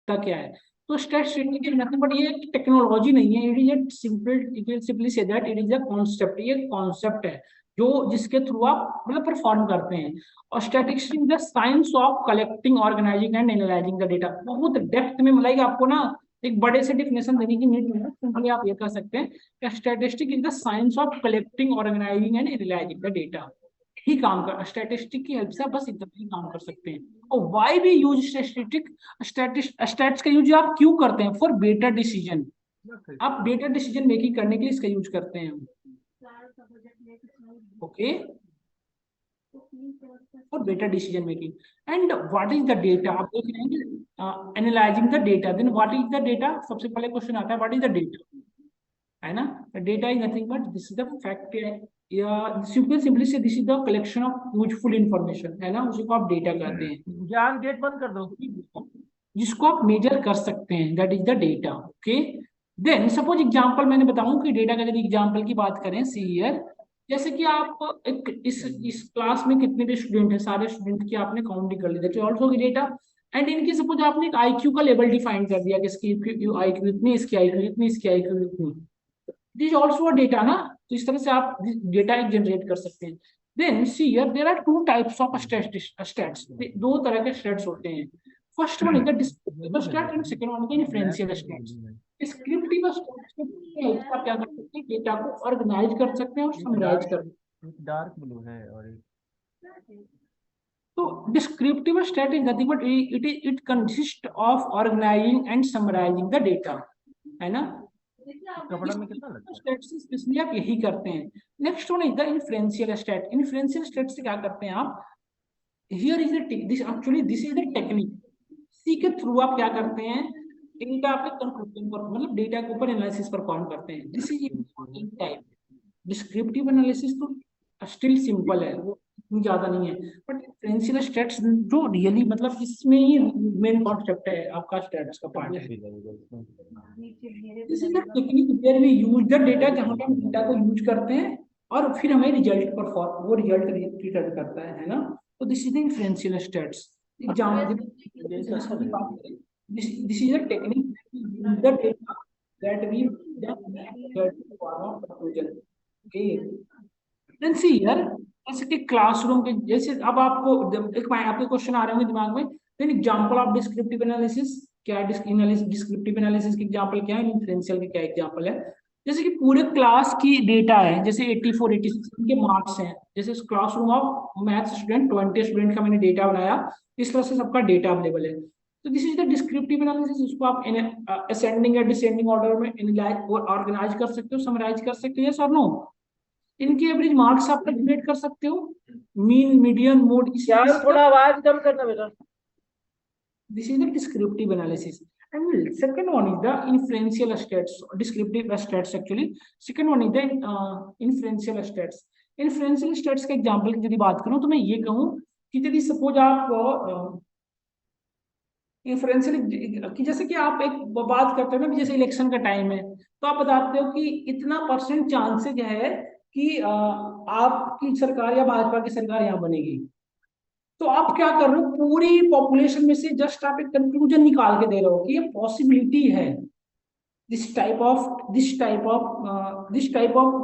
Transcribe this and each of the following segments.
होता क्या है। तो स्टैटिस्टिक नथिंग बट ये टेक्नोलॉजी नहीं है, it is a simple simply say that it is a concept, ये कॉन्सेप्ट है जो जिसके थ्रू आप मतलब परफॉर्म करते हैं। और statistics the science of collecting, organising and analysing the data. बहुत डेप्थ में मतलब आपको ना एक बड़े से डिफिनेशन देने की नीड नहीं है, सिंपली आप ये कर सकते हैं statistic is the science of collecting, organising and analysing the data. ही काम कर स्टैटिस्टिक की हेल्प से आप बस इतना ही काम कर सकते हैं। और व्हाई भी यूज स्टैटिस्टिक, स्टैट्स का यूज आप क्यों करते हैं? फॉर बेटर डिसीजन, आप बेटर डिसीजन मेकिंग करने के लिए इसका यूज करते हैं। Okay, for better decision making. And what is the data, आप देख रहे हैं कि analysing the data, then what is the data, सबसे पहले क्वेश्चन आता है व्हाट इज द डेटा, है ना। Data is nothing but this is the fact, या सिंपली से this is the collection of useful information, है ना, उसी को आप डेटा कहते हैं। जान गेट बंद कर दो। जिसको आप मेजर कर सकते हैं, that is the data. Okay, then suppose example मैंने बताऊं कि डेटा का यदि एग्जांपल की बात करें, सी हियर, जैसे कि आप एक इस क्लास में कितने भी स्टूडेंट हैं, सारे स्टूडेंट की आपने काउंट कर ली, that is also data. And इनकी सपोज आपने एक आईक्यू का लेवल डिफाइन कर दिया कि इसकी आईक्यू इतनी, इसकी आईक्यू इतनी, इसकी आईक्यू इतनी, दिस ऑल्सो डेटा ना। तो इस तरह से आप डेटा एक जनरेट कर सकते हैं। Then see here there are two types of stats, दो तरह के स्टैट्स होते हैं। First one is the descriptive stat and second one is inferential stats. Descriptive stats आप क्या कर सकते हैं, डेटा को ऑर्गेनाइज कर सकते हैं और समराइज कर सकते डार्क ब्लू है और हैं। तो descriptive stat is nothing but it consist of organising and summarising the data, है ना। कपड़ा में कितना लगता है? स्टेट से स्पेशली आप यही करते हैं। Next one is the inferential stat. Inferential stat से क्या करते हैं आप, here is this actually this is the technique, सी के थ्रू आप क्या करते हैं, डेटा पे कंक्लूजन पर मतलब डेटा के ऊपर एनालिसिस परफॉर्म करते हैं। This is important type. Descriptive analysis तो स्टिल सिंपल है, वो इतनी ज्यादा नहीं है, बट डिफरेंशियल स्टेट्स जो रियली मतलब इसमें ही मेन कॉन्सेप्ट है आपका, स्टेट्स का पार्ट है। This is the technique where we use the data, जहां पे हम डेटा को यूज करते हैं और फिर हमें रिजल्ट परफॉर्म, वो रिजल्ट रिटर्न करता है ना। तो this is the differential stats. Example की बात करें, this is the technique use the data that we form of conclusion. Okay, then see here, जैसे कि क्लासरूम के जैसे अब आपको एक आपके क्वेश्चन आ रहे होंगे दिमाग में, then example of descriptive analysis क्या है, डिस्क्रिप्टिव एनालिसिस के एग्जांपल क्या है, इन्फ्रेंशियल के क्या एग्जांपल है। जैसे कि पूरे क्लास की डेटा है, जैसे 84 86 के मार्क्स हैं, जैसे classroom of maths student 20 student का मैंने डेटा बनाया, इस तरह से सबका डेटा अवेलेबल है। तो this is the descriptive analysis, इसको आप असेंडिंग या डिसेंडिंग ऑर्डर में एनालाइज और ऑर्गेनाइज कर सकते हो, समराइज कर सकते हो, यस और नो। इनके एवरेज मार्क्स आप कैलकुलेट कर सकते हो, मीन मीडियन मोड, यार थोड़ा आवाज कम करना बेटा। This is the descriptive analysis. And second one is the inferential states, descriptive states actually, second one is the inferential states. Inferential states के एग्जांपल की यदि बात करूं तो मैं ये कहूं कि यदि सपोज आप इन्फ्रेंशियल कि जैसे कि आप एक बात करते हो ना, जैसे इलेक्शन का टाइम है, तो आप बताते हो कि इतना परसेंट चांसेज है कि आपकी सरकार या भाजपा की सरकार यहाँ बनेगी। तो आप क्या कर रहे हो, पूरी पॉपुलेशन में से जस्ट आप एक कंक्लूजन निकाल के दे रहे हो कि ये पॉसिबिलिटी है, this type of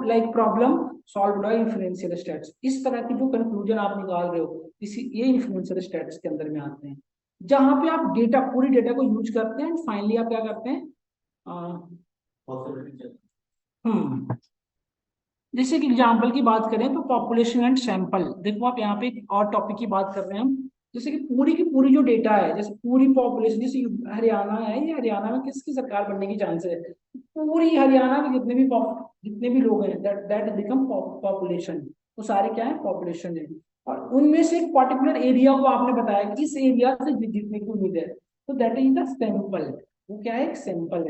like problem solve by influential states. इस तरह की जो कंक्लूजन आप निकाल रहे हो, इसी ये इन्फ्लुएंशियल स्टेट्स के अंदर में आते हैं, जहां पे आप डेटा पूरी डेटा को यूज करते हैं एंड फाइनली आप क्या करते हैं, हम्म जैसे कि एग्जाम्पल की बात करें तो पॉपुलेशन एंड सैंपल, देखो आप यहाँ पे एक और टॉपिक की बात कर रहे हैं हम, जैसे कि पूरी की पूरी जो डेटा है, जैसे पूरी पॉपुलेशन, जैसे हरियाणा है, ये हरियाणा में किसकी सरकार बनने की चांस है, पूरी हरियाणा के जितने भी लोग हैं, दैट बिकम पॉपुलेशन, वो सारे क्या है, पॉपुलेशन है। और उनमें से एक पर्टिकुलर एरिया को आपने बताया कि इस एरिया से जीतने की उम्मीद है, तो दैट इज द सैंपल। वो क्या है, एक सैंपल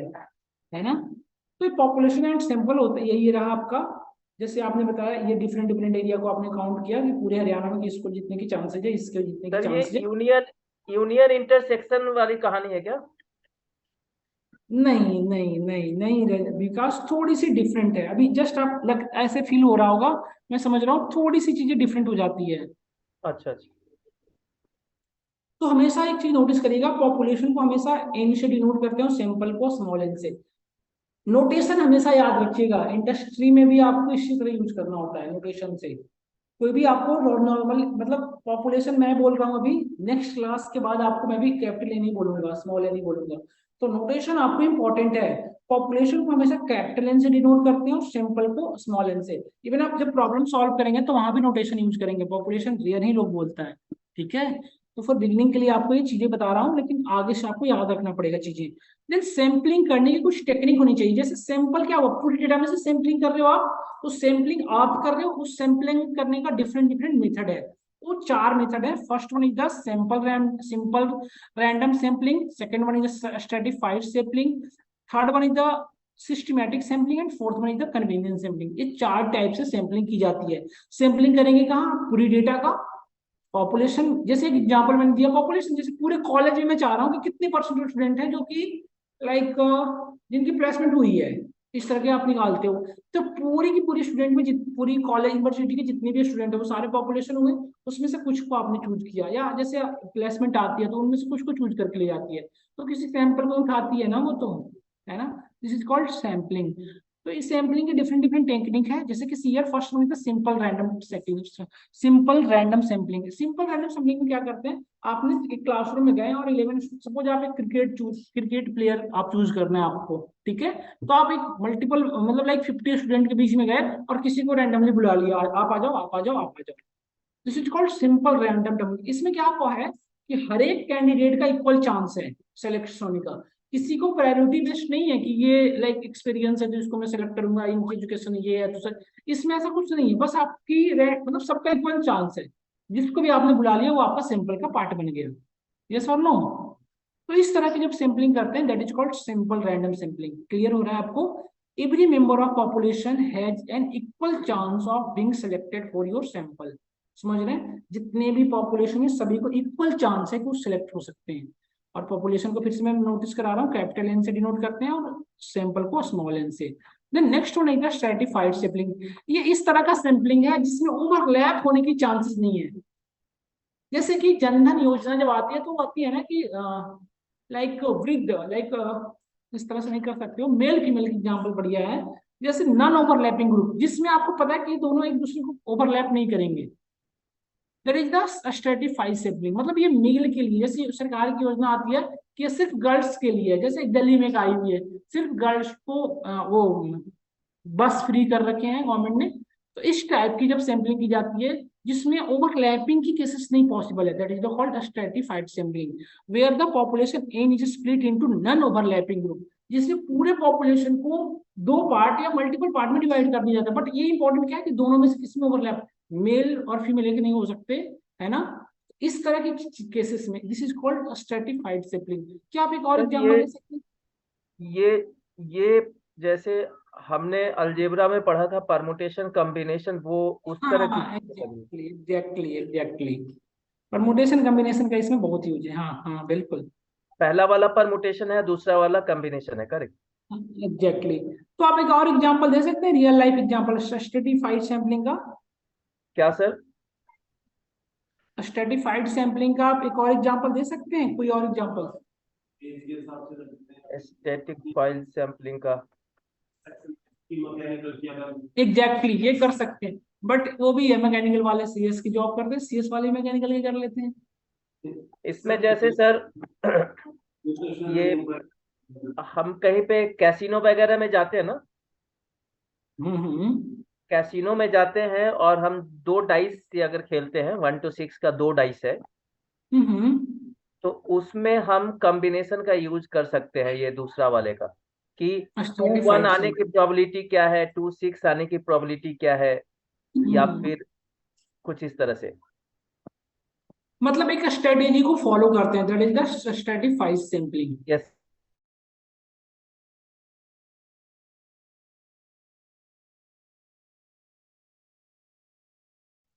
है ना। तो पॉपुलेशन एंड सैंपल होता है, यही रहा आपका। जैसे आपने बताया ये डिफरेंट डिफरेंट एरिया को आपने काउंट किया कि पूरे हरियाणा में किसको जीतने की चांसेस है, इसके जीतने की सर ये चांसेस है। यूनियन यूनियन इंटरसेक्शन वाली कहानी है क्या? नहीं नहीं नहीं नहीं विकास, थोड़ी सी डिफरेंट है अभी, जस्ट आप लग ऐसे फील हो रहा होगा, मैं समझ रहा हूँ, थोड़ी सी चीजें डिफरेंट हो जाती है। अच्छा अच्छा। तो हमेशा एक चीज नोटिस करिएगा, पॉपुलेशन को हमेशा एन से डिनोट करते हैं, सैंपल को स्मॉल एन से। नोटेशन हमेशा याद रखिएगा, इंडस्ट्री में भी आपको इसी तरह यूज करना होता है नोटेशन से। कोई भी आपको नॉर्मल मतलब पॉपुलेशन मैं बोल रहा हूँ अभी, नेक्स्ट क्लास के बाद आपको मैं भी कैपिटल एन ही बोलूंगा, स्मॉल एन ही बोलूंगा। तो नोटेशन आपको इंपॉर्टेंट है। पॉपुलेशन को हमेशा कैपिटल एन से डिनोट करते हैं और सिंपल को स्मॉल एन से। इवन आप जब प्रॉब्लम सॉल्व करेंगे तो वहां भी नोटेशन यूज करेंगे, पॉपुलेशन रेयर ही लोग बोलता है। ठीक है, तो फॉर बिगिनिंग के लिए आपको ये चीजें बता रहा हूँ, लेकिन आगे से आपको याद रखना पड़ेगा चीजें। देन सैम्पलिंग करने की कुछ टेक्निक होनी चाहिए। जैसे सैंपल क्या हुआ, पूरी डेटा में से सैम्पलिंग कर रहे हो आप, तो सैम्पलिंग आप कर रहे हो, उस सैम्पलिंग करने का डिफरेंट डिफरेंट मेथड है। वो 4 मेथड है। First one is the simple random sampling, second one is the stratified sampling, third one is the systematic sampling and fourth one is the convenience sampling. ये 4 type से sampling की जाती है। Sampling करेंगे कहाँ, पूरी डेटा का। पॉपुलेशन, जैसे एक एग्जांपल मैंने दिया पॉपुलेशन, जैसे पूरे कॉलेज में मैं चाह रहा हूँ कि कितने परसेंट स्टूडेंट हैं जो कि लाइक जिनकी प्लेसमेंट हुई है, इस तरह के आप निकालते हो। तो पूरी की पूरी स्टूडेंट में पूरी कॉलेज यूनिवर्सिटी के जितने भी स्टूडेंट है वो सारे पॉपुलेशन हुए, उसमें से कुछ को आपने चूज किया, या जैसे प्लेसमेंट आती है तो उनमें से कुछ को चूज करके ले जाती है, तो किसी सैंपल को उठाती है ना वो, तो है ना, दिस इज कॉल्ड सैम्पलिंग। तो इस सैम्पलिंग के डिफरेंट डिफरेंट टेक्निक है, जैसे कि see here first one simple random setting, simple random sampling. Simple random sampling में क्या करते हैं, आपने एक क्लासरूम में गए और 11 सपोज आप एक क्रिकेट प्लेयर आप चूज करना है आपको, ठीक है, तो आप एक मल्टीपल मतलब लाइक 50 स्टूडेंट के बीच में गए और किसी को रैंडमली बुला लिया, आप आ जाओ आप आ जाओ आप आ जाओ। This is called simple random sampling. इसमें क्या हुआ है कि हर एक कैंडिडेट का इक्वल चांस है सिलेक्ट होने का, किसी को प्रायोरिटी बेस्ड नहीं है कि ये लाइक एक्सपीरियंस है तो इसको मैं सेलेक्ट करूंगा, इनकी एजुकेशन ये है तो सर, इसमें ऐसा कुछ नहीं है, बस आपकी मतलब सबका इक्वल चांस है। जिसको भी आपने बुला लिया वो आपका सैंपल का पार्ट बन गया। यस और नो? तो इस तरह की जब सैंपलिंग करते हैं that is called simple random sampling. Clear हो रहा है आपको? Every member of population has an equal chance of being selected for your sample. समझ रहे हैं? जितने भी पॉपुलेशन है सभी को इक्वल चांस है कि वो सिलेक्ट हो सकते हैं। और पॉपुलेशन को फिर से मैं नोटिस करा रहा हूँ, कैपिटल एन से डिनोट करते हैं और सैंपल को स्मॉल एन से। देन नेक्स्ट वन है स्ट्रेटिफाइड सैंपलिंग। ये इस तरह का सैंपलिंग है जिसमें ओवरलैप होने की चांसेस नहीं है। जैसे कि जनधन योजना जब आती है तो आती है ना कि लाइक वृद्ध लाइक इस तरह से नहीं कर सकते हो, मेल फीमेल की एग्जाम्पल बढ़िया है। जैसे नॉन ओवरलैपिंग ग्रुप, जिसमें आपको पता है कि दोनों एक दूसरे को ओवरलैप नहीं करेंगे, that is the stratified sampling. मतलब ये मेल के लिए, जैसे सरकार की योजना आती है कि सिर्फ गर्ल्स के लिए, जैसे दिल्ली में एक आई हुई है, सिर्फ गर्ल्स को वो बस फ्री कर रखे हैं गवर्नमेंट ने। तो इस टाइप की जब सैंपलिंग की जाती है जिसमें ओवरलैपिंग की केसेस नहीं पॉसिबल है, that is the called stratified sampling, where the population N is split into non overlapping group, जिसमें पूरे पॉपुलेशन को 2 पार्ट या मल्टीपल पार्ट में डिवाइड कर दिया जाता है। बट ये इंपॉर्टेंट क्या है कि दोनों में से किसमें ओवरलैप, मेल और फीमेल एक नहीं हो सकते, है ना। इस तरह के केसेस में this is called stratified sampling. क्या आप एक और एग्जांपल दे सकते हैं? ये ये जैसे हमने अलजेब्रा में पढ़ा था परमुटेशन कॉम्बिनेशन, वो उस तरह की हाँ exactly exactly exactly, permutation combination का इसमें बहुत यूज है। हाँ हाँ बिल्कुल पहला वाला परमुटेशन है, दूसरा वाला कॉम्बिनेशन है, करेक्ट? एग्जैक्टली। तो आप एक और एग्जांपल दे सकते हैं, real life example stratified sampling का? क्या सर? स्ट्रेटिफाइड सैंपलिंग का आप एक और एग्जांपल दे सकते हैं, कोई और एग्जांपल? स्टैटिक फाइल सैंपलिंग का एग्जैक्टली ये कर सकते हैं, बट वो भी है मैकेनिकल वाले सीएस की जॉब करते हैं, सीएस वाले मैकेनिकल की कर लेते हैं। इसमें जैसे सर ये हम कहीं पे कैसीनो वगैरह में जाते हैं ना, हम्म। कैसीनो में जाते हैं और हम 2 डाइस से अगर खेलते हैं, 1 to 6 का 2 डाइस है, हम्म। तो उसमें हम कॉम्बिनेशन का यूज कर सकते हैं, ये दूसरा वाले का, कि 2-1 स्ट्रेटिफाइड आने की सैंपलिंग। प्रोबेबिलिटी क्या है, 2-6 आने की प्रोबेबिलिटी क्या है, या फिर कुछ इस तरह से। मतलब एक स्ट्रेटेजी को फॉलो करते हैं, that is the stratified sampling. Yes.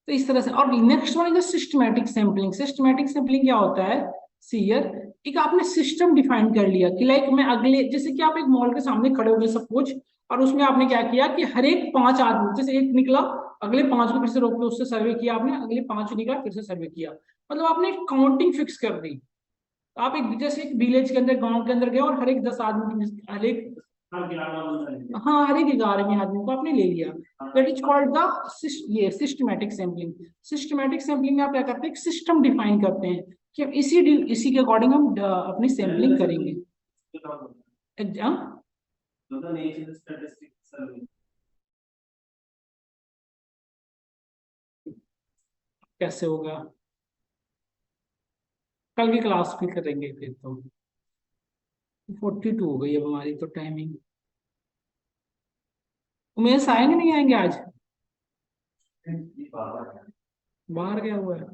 तो इस तरह से। और next one is systematic sampling. Systematic sampling क्या होता है सीयर, एक आपने सिस्टम डिफाइन कर लिया कि लाइक मैं अगले, जैसे कि आप एक मॉल के सामने खड़े हो गए सपोज, और उसमें आपने क्या किया कि हर एक 5 आदमी, जैसे एक निकला, अगले 5 को फिर से रोक के उससे सर्वे किया आपने, अगले 5 निकला फिर से सर्वे किया। मतलब आपने काउंटिंग फिक्स कर दी। आप एक जैसे एक विलेज के अंदर, गांव के अंदर गए और हर एक 10 आदमी हर एक, हाँ हर एक 11वें आदमी को आपने ले लिया। दैट इज कॉल्ड द ये सिस्टमैटिक सैम्पलिंग। सिस्टमैटिक सैम्पलिंग में आप क्या करते हैं, एक सिस्टम डिफाइन करते हैं कि अब इसी के अकॉर्डिंग हम अपनी सैम्पलिंग करेंगे। एग्जाम कैसे होगा, कल की क्लास में करेंगे फिर तो। 42 हो गई अब हमारी तो टाइमिंग। उमेश आएंगे नहीं आएंगे आज, बाहर गया हुआ है।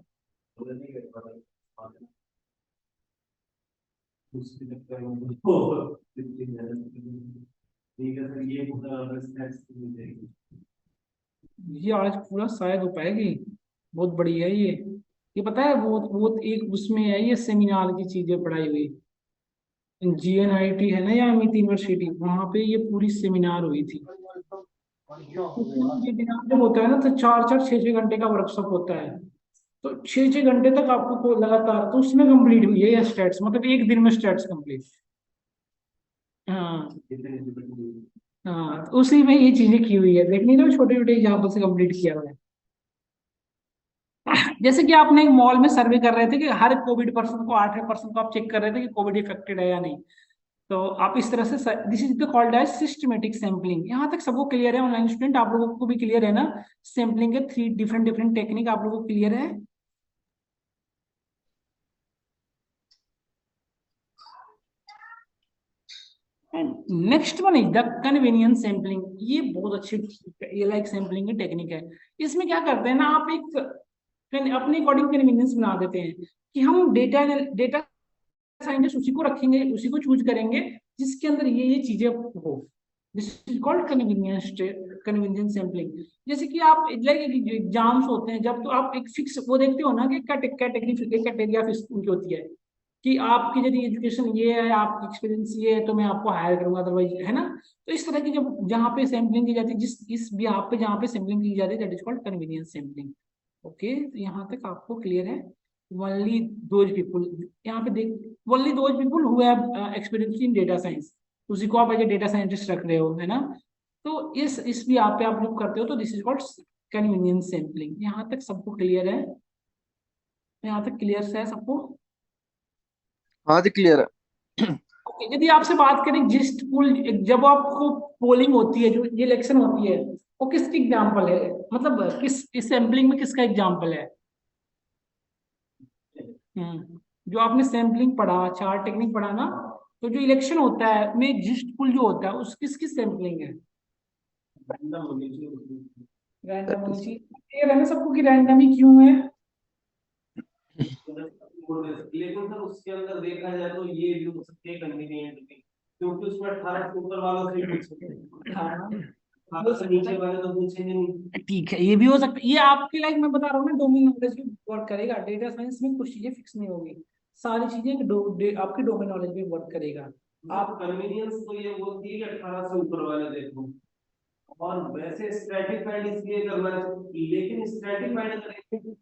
ये आज पूरा शायद हो पाएगी, बहुत बढ़िया है ये पता है वो एक उसमें है ये सेमिनार की चीजें पढ़ाई हुई। GNIT है ना या अमित यूनिवर्सिटी, वहां पे ये पूरी सेमिनार हुई थी। तो पूरा वेबिनार जब होता है ना तो 4 4 6 6 घंटे का वर्कशॉप होता है। तो 6 6 घंटे तक आपको लगातार, तो उसमें कंप्लीट हुई है ये स्टेट्स, मतलब एक दिन में स्टेट्स कंप्लीट। हाँ हाँ, तो उसी में ये चीजें की हुई है, देखनी ना, छोटे छोटे एग्जाम्पल से कंप्लीट किया हुआ है। जैसे कि आपने एक मॉल में सर्वे कर रहे थे कि हर कोविड पर्सन को, 8 पर्सन को आप चेक कर रहे थे कि कोविड इफेक्टेड है या नहीं। तो आप इस तरह से, this is the called as systematic sampling. यहाँ तक सबको क्लियर है, ऑनलाइन स्टूडेंट आप लोगों को भी क्लियर है ना? सैम्पलिंग के 3 डिफरेंट डिफरेंट टेक्निक आप लोगों को क्लियर है? Next one is the convenience sampling. ये बहुत अच्छी, ये लाइक सैम्पलिंग की टेक्निक है। इसमें क्या करते हैं ना, आप एक अपने अकॉर्डिंग कन्वीनियंस बना देते हैं कि हम डेटा डेटा साइंटिस्ट उसी को रखेंगे, उसी को चूज करेंगे जिसके अंदर ये चीजें हो। This is called convenience sampling. जैसे कि आप लाइक एग्जाम्स होते हैं जब, तो आप एक फिक्स वो देखते हो ना कि कैटेगरी कैटेगरी ऑफ उनकी होती है कि आपकी यदि एजुकेशन ये है, आपकी एक्सपीरियंस ये है, तो मैं आपको हायर करूंगा, अदरवाइज, है ना? तो इस तरह की जब जहाँ पे सैम्पलिंग की जाती है, जिस इस बिहाफ पे जहाँ पे सैम्पलिंग की जाती है, that is called convenience sampling. Okay, तो यहाँ तक आपको क्लियर है? ओनली दोज पीपुल, यहाँ पे देख, only those people who have experience in data science, उसी को आप एज ए डेटा साइंटिस्ट रख रहे हो, है ना? तो इस भी आप पे आप जब करते हो तो this is called convenience sampling. यहाँ तक सबको क्लियर है? यहाँ तक क्लियर है सबको? हाँ जी, क्लियर है। ओके, यदि आपसे बात करें जिस्ट पुल, जब आपको पोलिंग होती है, जो ये इलेक्शन होती है, वो किसकी एग्जाम्पल है, मतलब किस इस सैम्पलिंग में किसका एग्जाम्पल है? जो आपने सैम्पलिंग पढ़ा, 4 टेक्निक पढ़ा ना, तो जो इलेक्शन होता है में जिस्ट पुल जो होता है उस किसकी सैम्पलिंग है? रैंडम होनी चाहिए। क्लियर है ना सबको कि रैंडम ही क्यों है? लेकिन सर उसके अंदर देखा जाए तो ये भी हो सकती है कन्वीनियंट भी, क्योंकि उसमें 18 से ऊपर वालों से पूछेंगे, हाँ 18 से नीचे वाले तो पूछेंगे नहीं। ठीक है, ये भी हो सकता है। ये आपकी लाइक मैं बता रहा हूँ ना, डोमेन नॉलेज भी वर्क करेगा। डेटा साइंस में कुछ चीजें फिक्स नहीं होगी, सारी चीजें आपकी डोमेन नॉलेज भी वर्क करेगा। आप कन्वीनियंस तो ये बोलती है कि 18 से ऊपर वाले देखो, और वैसे स्ट्रेटिफाइड इसलिए करना चाहिए, लेकिन stratified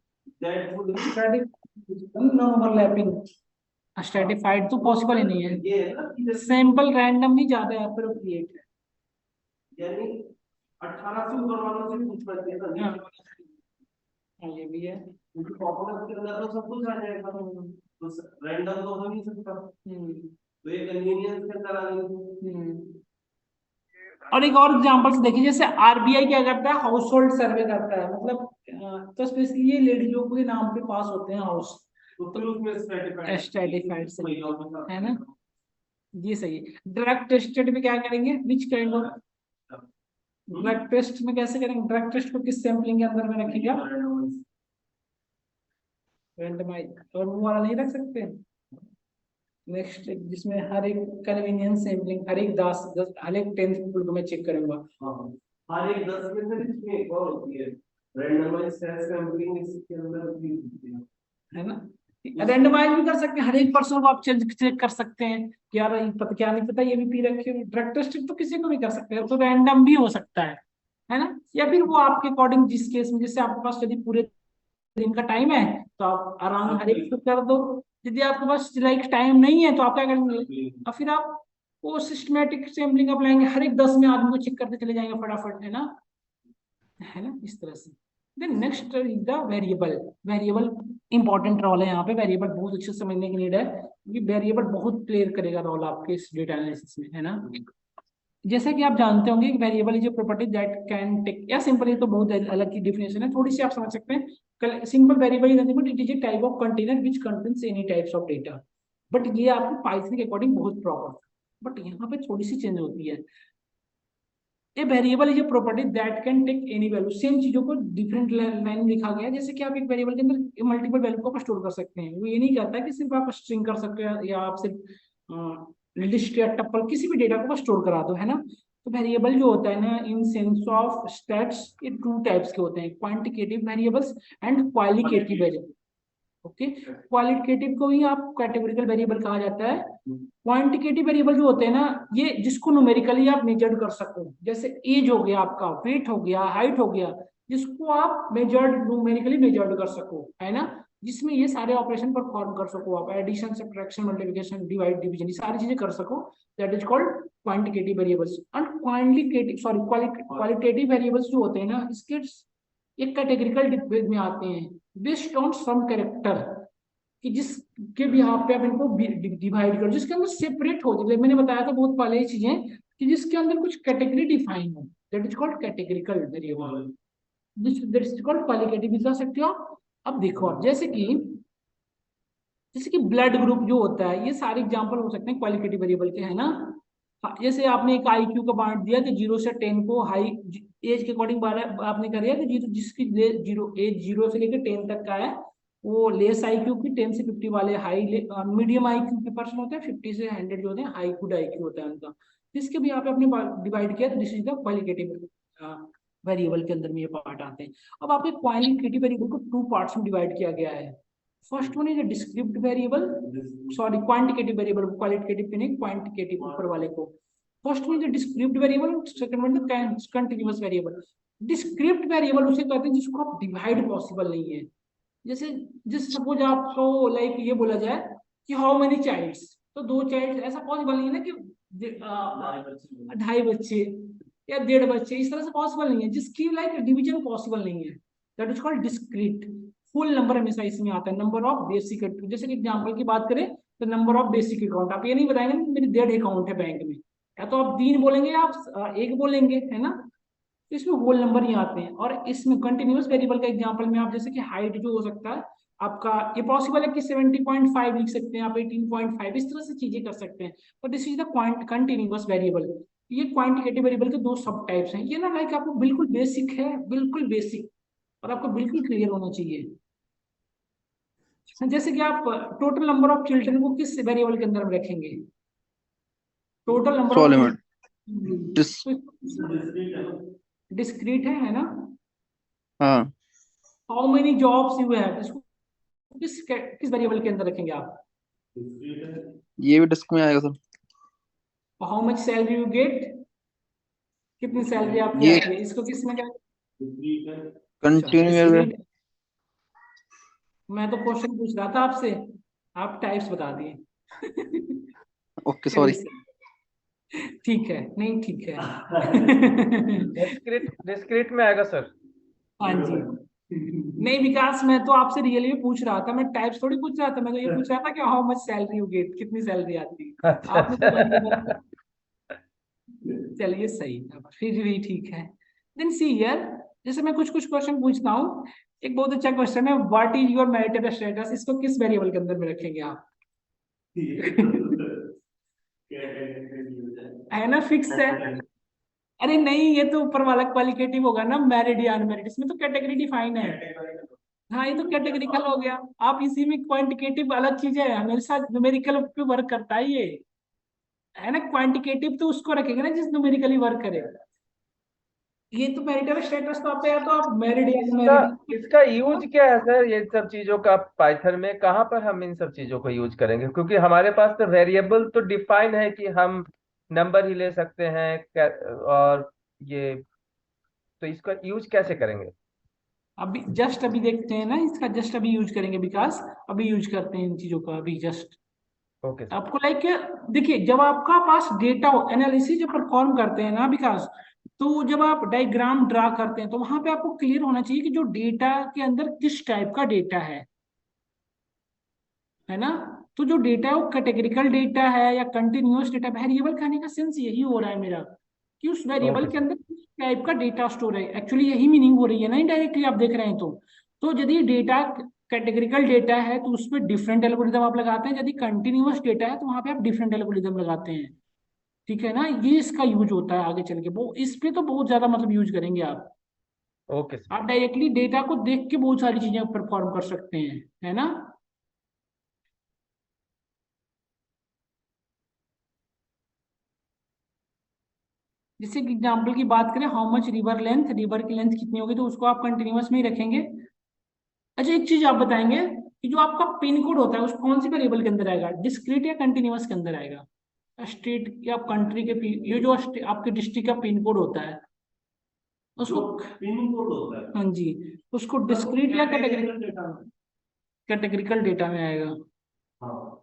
that would be non overlapping. Stratified तो पॉसिबल ही नहीं है, सैंपल रैंडम ही ज्यादा एप्रोप्रिएट है, यानी 18 से ऊपर वालों से पूछ पाते हैं ना। हाँ, ये भी है, क्योंकि पॉपुलर के अंदर तो सब कुछ आ जाएगा, तो रैंडम तो हो नहीं सकता। तो ये कन्वीनियंस के अंदर आ गई। और एक और एग्जांपल्स देखिए, जैसे आरबीआई क्या करता है, हाउस होल्ड सर्वे करता है, मतलब तो स्पेशली ये लेडीजों के नाम पे पास होते हैं हाउस, तो फिर उसमें स्ट्रेटिफाइड से है ना? ये सही है। ड्रग टेस्टेड में क्या करेंगे, which kind of drug test में कैसे करेंगे? ड्रग टेस्ट को किस सैंपलिंग के अंदर में रखेंगे? रैंडमाइज, और वो वाला नहीं रख सकते? नेक्स्ट, जिसमें हर एक कन्वीनियंस सैंपलिंग, हर एक 10 हर एक 10 पीपल को मैं चेक करूंगा। हर एक 10 में से इसमें एक और होती है रैंडमाइज सैंपलिंग, इसके अंदर भी होती है ना? रैंडमाइज भी कर सकते हैं, हर एक पर्सन को आप चेक कर सकते हैं कि यार पता क्या नहीं पता, ये भी पी रखे हो। ड्रग टेस्टिंग तो किसी को भी कर सकते हैं, तो रैंडम भी हो सकता है ना? या फिर वो आपके अकॉर्डिंग, जिस केस में जैसे आपके पास यदि पूरे दिन का टाइम है तो आप आराम हर एक कर दो। यदि आपके पास लाइक टाइम नहीं है तो आप क्या करेंगे, और फिर आप वो सिस्टमेटिक सैम्पलिंग अपनाएंगे, हर एक 10 में आदमी को चेक करते चले जाएंगे फटाफट, है ना, इस तरह से। Then next is the variable. Variable important role है यहाँ पे, वेरिएबल बहुत अच्छे से समझने की नीड है, क्योंकि वेरिएबल बहुत प्ले करेगा रोल आपके इस डेटा एनालिसिस में, है ना। जैसा कि आप जानते होंगे कि variable is a property that can take, या सिंपल, ये तो बहुत अलग की डिफिनेशन है, थोड़ी सी आप समझ सकते हैं। Simple variable is nothing but it is a type of container which contains any types of data. But ये आपको पाइथन के अकॉर्डिंग बहुत प्रॉपर, बट यहाँ पे थोड़ी सी चेंज होती है। A variable is a property that can take any value, same चीजों को डिफरेंट लाइन में लिखा गया है। जैसे कि आप एक वेरिएबल के अंदर मल्टीपल वैल्यू को स्टोर कर सकते हैं, वो ये नहीं कहता कि सिर्फ आप स्ट्रिंग कर सकते हो या आप सिर्फ लिस्ट या टप्पल किसी भी डेटा को स्टोर करा दो, है ना। तो वेरिएबल जो होता है ना, इन सेंस ऑफ स्टैट्स, ये टू टाइप्स के होते हैं, quantitative variables and qualitative variable. Okay, qualitative को ही आप कैटेगोरिकल वेरिएबल कहा जाता है। क्वांटिटेटिव वेरिएबल जो होते हैं ना, ये जिसको न्यूमेरिकली आप मेजर्ड कर सको, जैसे एज हो गया आपका, वेट हो गया, हाइट हो गया, जिसको आप मेजर्ड न्यूमेरिकली मेजर्ड कर सको, है ना, जिसमें ये सारे ऑपरेशन परफॉर्म कर सको, आप addition, subtraction, multiplication, divide, division, ये सारी चीजें कर सको, that is called quantitative variables. And qualitative variables जो होते हैं ना, इसके एक कैटेगरिकल में आते हैं, बेस्ड ऑन सम कैरेक्टर, कि जिसके भी यहाँ पे आप इनको डिवाइड करो, जिसके अंदर सेपरेट हो जाए, मैंने बताया था बहुत पहले ये चीजें, कि जिसके अंदर कुछ कैटेगरी डिफाइन हो, that is called categorical variable, that is called qualitative भी कह सकते हो आप। अब देखो आप, जैसे कि ब्लड ग्रुप जो होता है, ये सारे एग्जांपल हो सकते हैं क्वालिटेटिव वेरिएबल के, है ना। हाँ, जैसे आपने एक आईक्यू का बांट दिया कि 0 से 10 को हाई एज के अकॉर्डिंग आपने कर दिया कि जिसकी जीरो एज 0 से लेकर 10 तक का है, वो लेस आईक्यू की, 10 से 50 वाले हाई, मीडियम आईक्यू के पर्सन होते हैं, 50 से 100 जो होते हैं हाई गुड आईक्यू होता है उनका। जिसके भी यहाँ पे आपने डिवाइड किया, this is the qualitative variable के अंदर में ये पार्ट आते हैं। अब आपके क्वालिटेटिव वेरिएबल को 2 पार्ट्स में डिवाइड किया गया है। First one is a describe variable, sorry quantitative variable, qualitative के नहीं, क्वांटिटेटिव ऊपर वाले को। First one is a describe variable, second one is continuous variable. Describe variable उसे कहते हैं जिसको आप डिवाइड पॉसिबल नहीं है। जैसे सपोज आपको लाइक ये बोला जाए कि हाउ मेनी चाइल्ड्स, तो 2 चाइल्ड ऐसा पॉसिबल नहीं है ना, कि 2.5 बच्चे या 1.5 बच्चे, इस तरह से पॉसिबल नहीं है, जिसकी लाइक डिवीजन पॉसिबल नहीं है, that is called discrete. Full number हमेशा इसमें आता है, नंबर ऑफ बेसिक, जैसे कि एग्जांपल की बात करें तो नंबर ऑफ बेसिक अकाउंट, आप ये नहीं बताएंगे ना मेरे 1.5 अकाउंट है बैंक में, या तो आप 3 बोलेंगे या आप 1 बोलेंगे, है ना। तो इसमें होल नंबर ही आते हैं। और इसमें कंटिन्यूअस वेरिएबल का एग्जांपल में आप जैसे कि हाइट जो हो सकता है आपका, ये पॉसिबल है कि 70.5 लिख सकते हैं आप, 18.5, इस तरह से चीजें कर सकते हैं। तो this is the continuous variable. ये क्वांटिटेटिव वेरिएबल के 2 सब टाइप्स हैं। ये ना लाइक आपको बिल्कुल बेसिक है, बिल्कुल बेसिक, और आपको बिल्कुल क्लियर होना चाहिए। जैसे कि आप टोटल नंबर ऑफ चिल्ड्रन को किस वेरिएबल के अंदर में रखेंगे, total number of solid discrete है ना। हाँ, how many jobs you have, इसको किस वेरिएबल के अंदर रखेंगे आप। ये भी डिस्क में आएगा sir. How much salary you get, कितनी सैलरी आपकी ये आती है, इसको किस में क्या। कंटिन्यू। मैं तो क्वेश्चन पूछ रहा था आपसे, आप टाइप्स बता दिए। Okay sorry. ठीक है, नहीं ठीक है। डिस्क्रीट में आएगा सर। हाँ जी, नहीं विकास, मैं तो आपसे रियली पूछ रहा था, मैं टाइप्स थोड़ी पूछ रहा था, मैं तो ये पूछ रहा था कि how much salary you get, कितनी सैलरी आती है। अच्छा आपने तो वही अच्छा। बोला। चलिए सही है, फिर भी ठीक है। देन सी हियर, जैसे मैं कुछ कुछ क्वेश्चन पूछता हूँ। एक बहुत अच्छा क्वेश्चन है, what is your marital status, इसको किस वेरिएबल के अंदर में रखेंगे आप। है ना, फिक्स है। अरे नहीं, ये तो ऊपर वाला क्वालिटेटिव होगा ना, मैरिड या अनमैरिड, इसमें तो कैटेगरी डिफाइन है। हाँ, ये तो कैटेगरिकल हो गया। आप इसी में क्वांटिटेटिव अलग चीज है, हमेशा न्यूमेरिकल पे वर्क करता है ये, है ना। क्वांटिटेटिव तो उसको रखेंगे ना जिस न्यूमेरिकली वर्क करे। ये तो मैरिटल स्टेटस तो आप, या तो आप मैरिड या इसका अनमैरिड। इसका यूज क्या है सर, ये सब चीजों का पाइथन में कहाँ पर हम इन सब चीजों को यूज करेंगे, क्योंकि हमारे पास तो वेरिएबल तो डिफाइन है कि हम नंबर ही ले सकते हैं और ये, तो इसका यूज कैसे करेंगे। अभी जस्ट अभी देखते हैं ना, इसका जस्ट अभी यूज करेंगे विकास, अभी यूज करते हैं इन चीजों का अभी जस्ट। Okay sir. आपको लाइक देखिए, जब आपका पास डेटा हो, एनालिसिस जब परफॉर्म करते हैं ना विकास, तो जब आप डायग्राम ड्रा करते हैं तो वहां पे आपको क्लियर होना चाहिए कि जो डेटा के अंदर किस टाइप का डेटा है ना। तो जो डेटा है वो कैटेगरिकल डेटा है या कंटिन्यूअस डेटा, वेरिएबल कहने का सेंस यही हो रहा है मेरा, कि उस वेरिएबल ओके के सर। अंदर किस टाइप का डेटा स्टोर है, एक्चुअली यही मीनिंग हो रही है ना इनडायरेक्टली आप देख रहे हैं तो यदि डेटा कैटेगरिकल डेटा है तो उस पर डिफरेंट एल्गोरिदम आप लगाते हैं, यदि कंटिन्यूअस डेटा है तो वहां पे आप डिफरेंट एल्गोरिदम लगाते हैं। ठीक है ना, ये इसका यूज होता है आगे चल के, वो इस पे तो बहुत ज्यादा मतलब यूज करेंगे आप। Okay sir. आप डायरेक्टली डेटा को देख के बहुत सारी चीजें परफॉर्म कर सकते हैं, है ना। जैसे कि एग्जाम्पल की बात करें, how much river length, river की लेंथ कितनी होगी, तो उसको आप कंटिन्यूअस में ही रखेंगे। अच्छा एक चीज आप बताएंगे कि जो आपका पिन कोड होता है उस कौन सी वेरिएबल के अंदर आएगा, डिस्क्रीट या कंटिन्यूअस के अंदर आएगा। स्टेट या कंट्री के ये जो आपके डिस्ट्रिक्ट का पिन कोड होता है उसको, पिन कोड होता है, हाँ जी, उसको डिस्क्रीट या कैटेगरिकल डेटा में, कैटेगरिकल डेटा में आएगा, हाँ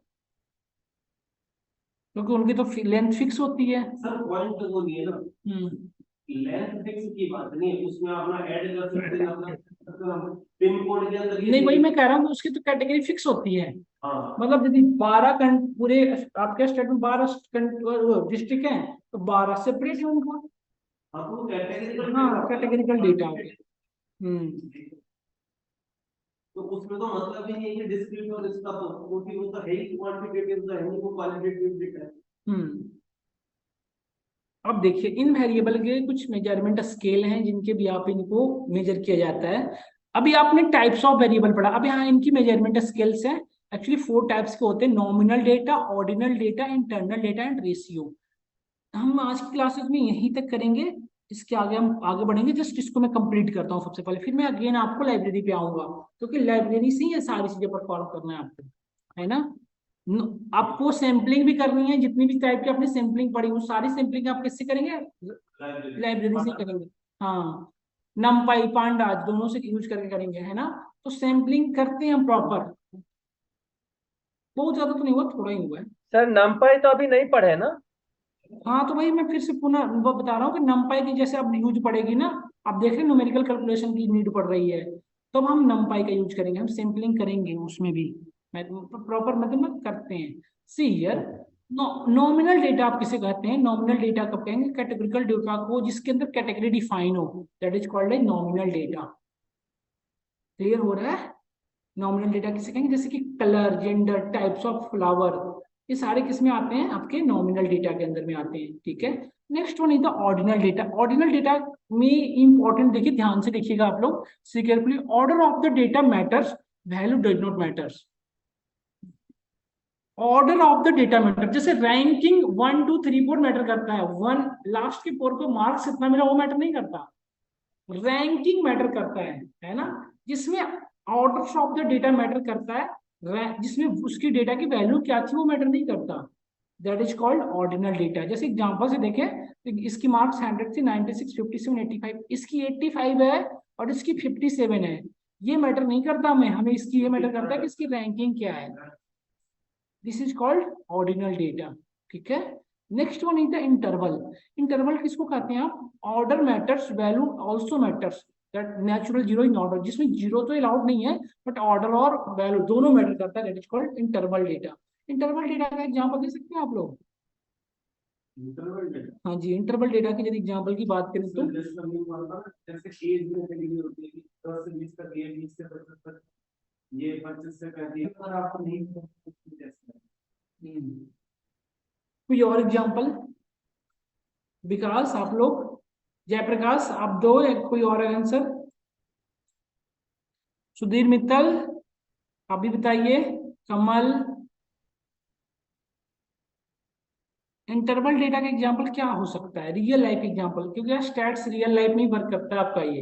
क्योंकि उनकी तो लेंथ फिक्स होती है। सर, पॉइंट तो वो नहीं है ना, लेंथ फिक्स की बात नहीं है, उसमें अपना ऐड कर सकते हैं अपना पिन कोड के अंदर नहीं वही मैं कह रहा हूँ, उसकी तो कैटेगरी फिक्स होती है। हाँ मतलब यदि 12 पूरे आपके स्टेट में 12 डिस्ट्रिक्ट हैं तो 12 सेपरेट है उनका। हाँ, तो कैटेगरी हाँ कैटेगरिकल डेटा हो गया। तो उसमें तो मतलब ही नहीं है कि डिस्क्रीट और इसका, तो क्योंकि वो तो है ही क्वांटिटेटिव, तो है नहीं वो क्वालिटेटिव डेटा है। अब देखिए इन वेरिएबल के कुछ मेजरमेंट स्केल हैं जिनके भी आप इनको मेजर किया जाता है। अभी आपने टाइप्स ऑफ वेरिएबल पढ़ा, अब यहाँ इनकी मेजरमेंट स्केल्स हैं। एक्चुअली 4 टाइप्स के होते हैं, nominal data, ordinal data, internal data and ratio. हम आज की क्लासेस में यहीं तक करेंगे, इसके आगे हम आगे बढ़ेंगे। जस्ट इसको मैं कंप्लीट करता हूँ सबसे पहले, फिर मैं अगेन आपको लाइब्रेरी पे आऊंगा, क्योंकि लाइब्रेरी से ही ये सारी चीजें परफॉर्म करना है आपको, है ना। आपको सैम्पलिंग भी करनी है, जितनी भी टाइप की आपने सैम्पलिंग पढ़ी वो सारी सैम्पलिंग आप किससे करेंगे, लाइब्रेरी से करेंगे। हाँ, नमपाई पांडाज दोनों से यूज करके करेंगे, है ना। तो सैम्पलिंग करते हैं हम प्रॉपर, बहुत ज्यादा तो नहीं हुआ, थोड़ा ही हुआ है। सर नमपाई तो अभी नहीं पढ़े ना। हाँ तो भाई मैं फिर से पुनः वो बता रहा हूँ कि नमपाई की जैसे अब यूज पड़ेगी ना, आप देख रहे हैं न्यूमेरिकल कैलकुलेशन की नीड पड़ रही है, तो अब हम नमपाई का यूज करेंगे, हम सैम्पलिंग करेंगे उसमें भी, प्रॉपर मेथड में करते हैं। सी हियर, नॉमिनल डेटा आप किसे कहते हैं, नॉमिनल डेटा कब कहेंगे, कैटेगरिकल डेटा को जिसके अंदर कैटेगरी डिफाइन हो, that is called a nominal data. Clear हो रहा है। नॉमिनल डेटा किसे कहेंगे, जैसे कि colour, gender, types of flower, ये सारे किस में आते हैं, आपके नॉमिनल डेटा के अंदर में आते हैं। ठीक है, next one is the ordinal data. Ordinal data में इंपॉर्टेंट देखिए, ध्यान से देखिएगा आप लोग, see carefully, order of the data matters, value does not matters. Order of the data matter, जैसे रैंकिंग 1 2 3 4 मैटर करता है, 1 लास्ट के 4 को मार्क्स इतना मेरा, वो मैटर नहीं करता, रैंकिंग मैटर करता है ना। जिसमें order of the data matter करता है, जिसमें उसकी डेटा की वैल्यू क्या थी वो मैटर नहीं करता, that is called ordinal data. जैसे एग्जांपल से देखें तो इसकी मार्क्स 100 थी, 96, 57, 85, इसकी 85 है और इसकी 57 है, ये मैटर नहीं करता हमें इसकी ये मैटर करता है कि इसकी रैंकिंग क्या है। This is called ordinal data. ठीक है, next one is the interval. Interval किसको कहते हैं आप, order matters, value also matters, that natural zero in order, जिसमें जीरो तो अलाउड नहीं है बट ऑर्डर और वैल्यू दोनों मैटर करता है, that is called interval data. Interval data का एग्जांपल दे सकते हैं आप लोग। इंटरवल डेटा, हाँ जी, इंटरवल डेटा की यदि एग्जांपल की बात करें तो जैसे एज में कैटेगरी होती है कि 10 से 20 तक, ये 20 से 25 तक, ये 25 से 35, पर आपको नहीं जैसे कोई और एग्जांपल, विकास आप लोग, जयप्रकाश आप दो, या कोई और आंसर, सुधीर मित्तल आप भी बताइए, कमल। इंटरवल डेटा का एग्जांपल क्या हो सकता है, रियल लाइफ एग्जांपल, क्योंकि स्टैट्स रियल लाइफ में ही वर्क करता है आपका, ये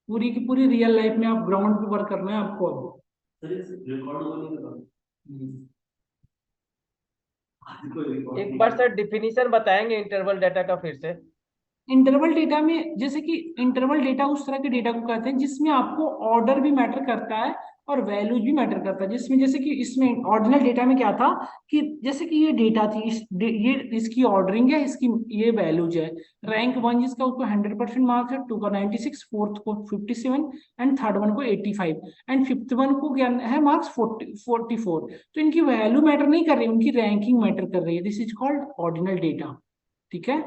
पूरी की पूरी रियल लाइफ में आप ग्राउंड पे वर्क करना है आपको अब। रिकॉर्ड हो नहीं कर एक बार सर डिफिनीशन बताएंगे इंटरवल डेटा का फिर से। इंटरवल डेटा में, जैसे कि इंटरवल डेटा उस तरह के डेटा को कहते हैं जिसमें आपको ऑर्डर भी मैटर करता है और वैल्यूज भी मैटर करता है। जिसमें जैसे कि इसमें ऑर्डिनल डेटा में क्या था कि जैसे कि ये डेटा थी, ये इसकी ऑर्डरिंग है, इसकी ये वैल्यूज है। रैंक 1 जिसका उसको 100% मार्क्स है, 2 का 96, फोर्थ को 57 एंड थर्ड वन को 85 एंड फिफ्थ वन को क्या है मार्क्स 44। तो इनकी वैल्यू मैटर नहीं कर रही, उनकी रैंकिंग मैटर कर रही है। This is called ordinal data, ठीक है।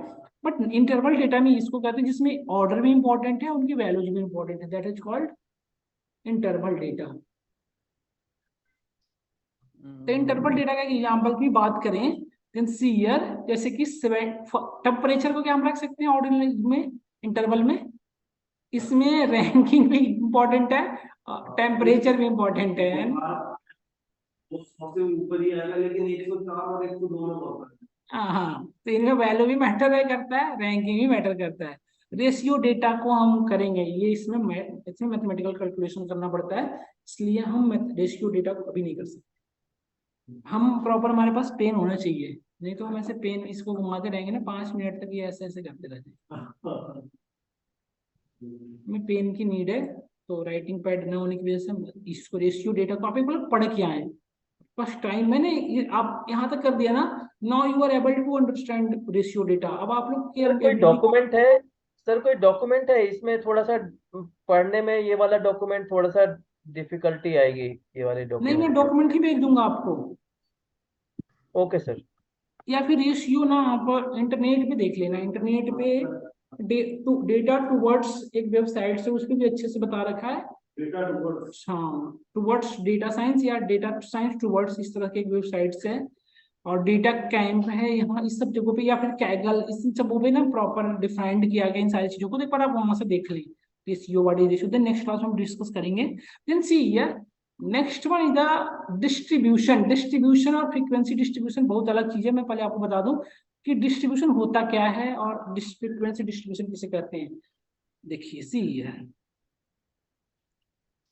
बट इंटरवल डेटा में इसको कहते हैं जिसमें ऑर्डर भी इंपॉर्टेंट है, उनकी वैल्यूज भी इंपॉर्टेंट है, that is called interval data. तो इंटरवल डेटा का एग्जांपल की बात करें, देन सी ईयर, जैसे कि टेम्परेचर को क्या हम रख सकते हैं ऑर्डिनल में, इंटरवल में। इसमें रैंकिंग भी इंपॉर्टेंट है, टेम्परेचर भी इंपॉर्टेंट है। वो सबसे ऊपर ही आएगा, लेकिन 104 और 102 में होता है। हाँ, तो इनमें वैल्यू भी मैटर करता है, रैंकिंग भी मैटर करता है। रेशियो डेटा को हम करेंगे, ये इसमें मैथमेटिकल कैलकुलेशन करना पड़ता है, इसलिए हम रेशियो डेटा को कभी नहीं कर सकते। हम प्रॉपर, हमारे पास पेन होना चाहिए, नहीं तो हम ऐसे पेन इसको घुमाते रहेंगे ना 5 मिनट तक, ये ऐसे ऐसे करते रहते हैं। हमें पेन की नीड है, तो राइटिंग पैड न होने की वजह से हम इसको रेशियो डेटा को आप एक बार पढ़ के आए फर्स्ट टाइम। मैंने आप यहाँ तक कर दिया ना, now you are able to understand ratio data. अब आप लोग सर कोई डॉक्यूमेंट है, सर कोई डॉक्यूमेंट है इसमें, थोड़ा सा पढ़ने में ये वाला डॉक्यूमेंट थोड़ा सा डिफिकल्टी आएगी, ये वाले नहीं, मैं डॉक्यूमेंट। डॉक्यूमेंट ही भेज दूंगा आपको, ओके सर। या फिर रेशियो ना आप इंटरनेट पे देख लेना। इंटरनेट पे डेटा टूवर्ड्स एक वेबसाइट से, उस पर भी अच्छे से बता रखा है। डेटा टूवर्ड्स, हाँ, टूवर्ड्स डेटा साइंस या डेटा साइंस टूवर्ड्स, इस तरह के एक वेबसाइट है। और डेटा कैंप है यहाँ, इस सब जगहों पे, या फिर कैगल, इस सबों पे ना प्रॉपर डिफाइंड किया गया इन सारी चीजों को। एक बार आप वहां से देख लें ratio, what is ratio, then next class में हम डिस्कस करेंगे। Then see here, next one is the distribution. Distribution और फ्रीक्वेंसी डिस्ट्रीब्यूशन बहुत अलग चीज है। मैं पहले आपको बता दूं कि डिस्ट्रीब्यूशन होता क्या है और फ्रीक्वेंसी डिस्ट्रीब्यूशन किसे कहते हैं। देखिए सी हियर,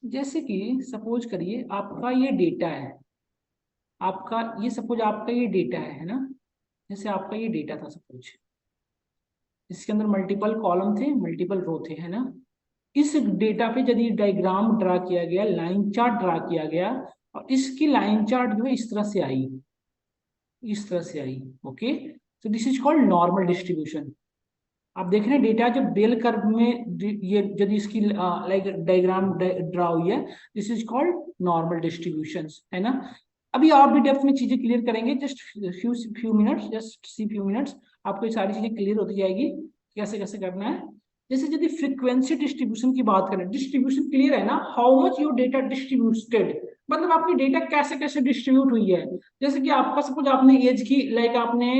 जैसे कि सपोज करिए आपका ये डेटा है, आपका ये सपोज आपका ये डेटा है ना, जैसे आपका ये डेटा था सपोज, इसके अंदर मल्टीपल कॉलम थे, मल्टीपल रो थे, है ना। इस डेटा पे यदि डायग्राम ड्रा किया गया, लाइन चार्ट ड्रा किया गया, और इसकी लाइन चार्ट जो है इस तरह से आई, इस तरह से आई, ओके। तो this is called normal distribution. आप देख रहे हैं डेटा जब बेल कर्व में ये यदि इसकी लाइक डायग्राम ड्रा हुई है, this is called normal distribution, है ना। अभी और भी डेप्थ में चीजें क्लियर करेंगे, just few minutes, just see few minutes, आपको ये सारी चीजें क्लियर होती जाएगी कैसे कैसे करना है। जैसे यदि फ्रीक्वेंसी डिस्ट्रीब्यूशन की बात करें, डिस्ट्रीब्यूशन क्लियर है ना, how much your data distributed, मतलब आपकी डेटा कैसे कैसे डिस्ट्रीब्यूट हुई है। जैसे कि आपका सपोज आपने एज की, लाइक आपने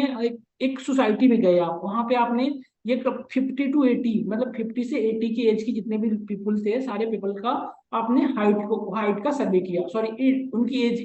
एक सोसाइटी में गए, आप वहां पे आपने ये 50 to 80, मतलब 50 से 80 की एज की जितने भी पीपल थे, सारे पीपल का आपने हाइट का सर्वे किया, सॉरी उनकी एज,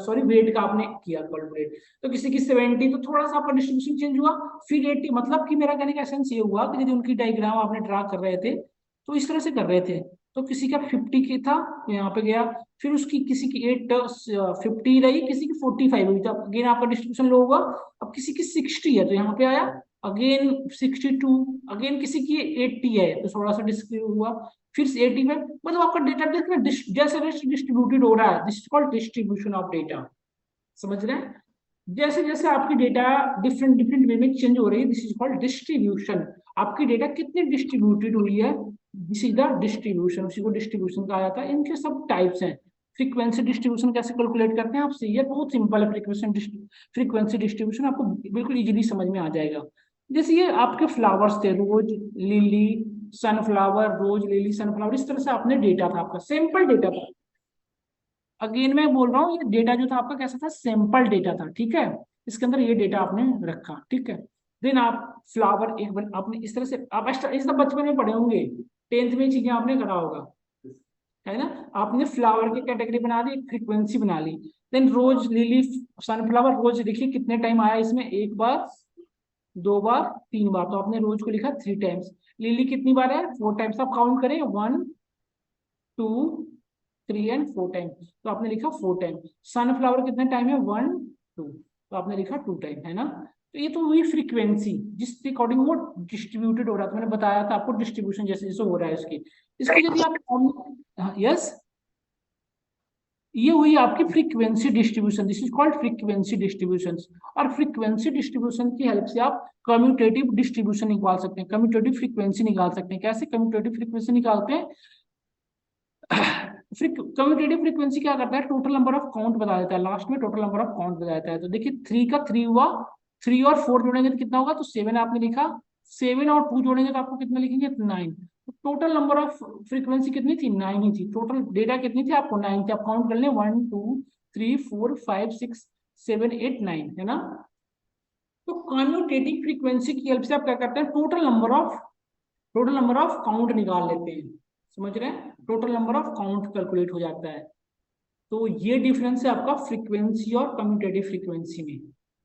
सॉरी वेट का आपने किया कैलकुलेट। तो किसी की 70, तो थोड़ा सा आपका डिस्ट्रीब्यूशन चेंज हुआ, फिर 80, मतलब कि मेरा कहने का एसेंस ये हुआ कि यदि उनकी डायग्राम आपने ड्रा कर रहे थे तो इस तरह से कर रहे थे। तो किसी का 50 की था तो यहाँ पे गया, फिर उसकी किसी की 50 रही, किसी की 45 हुई, तो अगेन आपका डिस्ट्रीब्यूशन लो होगा। अब किसी की 60 है तो यहाँ पे आया, अगेन 62, अगेन किसी की 80 है तो थोड़ा सा डिस्ट्रीब्यूट हुआ, फिर 85, मतलब आपका डेटा देखना जैसे डिस्ट्रीब्यूटेड हो रहा है, this is called distribution of data. समझ रहे हैं, जैसे जैसे आपकी डेटा डिफरेंट डिफरेंट वे में चेंज हो रही है, दिस इज कॉल्ड डिस्ट्रीब्यूशन। आपकी डेटा कितनी डिस्ट्रीब्यूटेड हुई है, दिस इज द डिस्ट्रीब्यूशन, उसी को डिस्ट्रीब्यूशन कहा जाता है। इनके सब टाइप्स हैं। फ्रीक्वेंसी डिस्ट्रीब्यूशन कैसे कैलकुलेट करते हैं आपसे, ये बहुत सिंपल है। फ्रीक्वेंसी डिस्ट्रीब्यूशन आपको बिल्कुल इजीली समझ में आ जाएगा। जैसे ये आपके फ्लावर्स थे, रोज, लिली, सनफ्लावर, रोज, लिली, सनफ्लावर, इस तरह से आपने डेटा था, आपका सिंपल डेटा था। अगेन मैं बोल रहा हूँ, ये डेटा जो था आपका कैसा था, सिंपल डेटा था, ठीक है। इसके अंदर ये डेटा आपने रखा, ठीक है। देन आप फ्लावर एक बार आपने इस तरह से, आप इस तरह बचपन में पढ़े होंगे, 10th में चीजें आपने करा होगा, है ना। आपने फ्लावर की कैटेगरी बना दी, फ्रीक्वेंसी बना ली। देन रोज, लिली, सनफ्लावर, रोज देखिए कितने टाइम आया इसमें, 1 बार, 2 बार, 3 बार, तो आपने रोज को लिखा 3 टाइम्स। लिली कितनी बार है, 4 टाइम्स, आप काउंट करें, 1 2 3 एंड 4 टाइम, तो आपने लिखा 4 टाइम। सनफ्लावर कितने टाइम है, 1 2, तो आपने लिखा 2 टाइम, है ना। तो ये तो हुई फ्रीक्वेंसी जिसके अकॉर्डिंग वो डिस्ट्रीब्यूटेड हो रहा था, मैंने बताया था आपको डिस्ट्रीब्यूशन जैसे जैसे हो रहा है इसकी। इसकी यदि आप यस, ये हुई आपकी frequency distribution, this is called frequency distribution. और फ्रीक्वेंसी डिस्ट्रीब्यूशन की हेल्प से आप कम्यूटेटिव डिस्ट्रीब्यूशन निकाल सकते हैं, कम्यूटेटिव फ्रीक्वेंसी निकाल सकते हैं। कैसे कम्यूटेटिव फ्रीक्वेंसी निकालते हैं? कम्यूटेटिव फ्रीक्वेंसी क्या करता है, टोटल नंबर ऑफ काउंट बता देता है, लास्ट में टोटल नंबर ऑफ काउंट बता देता है। तो देखिए 3 का 3 हुआ, 3 और 4 जोड़ेंगे तो कितना होगा, तो 7 आपने लिखा, 7 और 2 जोड़ेंगे तो आपको कितना लिखेंगे, 9। तो टोटल नंबर ऑफ फ्रीक्वेंसी कितनी थी, 9 ही थी। टोटल डेटा कितनी थी आपको, 9 थी। आप काउंट कर लें, 1 2 3 4 5 6 7 8 9, है ना। तो कम्यूटेटिव फ्रीक्वेंसी की हेल्प से आप क्या करते हैं, टोटल नंबर ऑफ काउंट निकाल लेते हैं। समझ रहे हैं, total number of count calculate हो जाता है। तो ये डिफरेंस है आपका फ्रीक्वेंसी और कम्यूटेटिव फ्रीक्वेंसी में।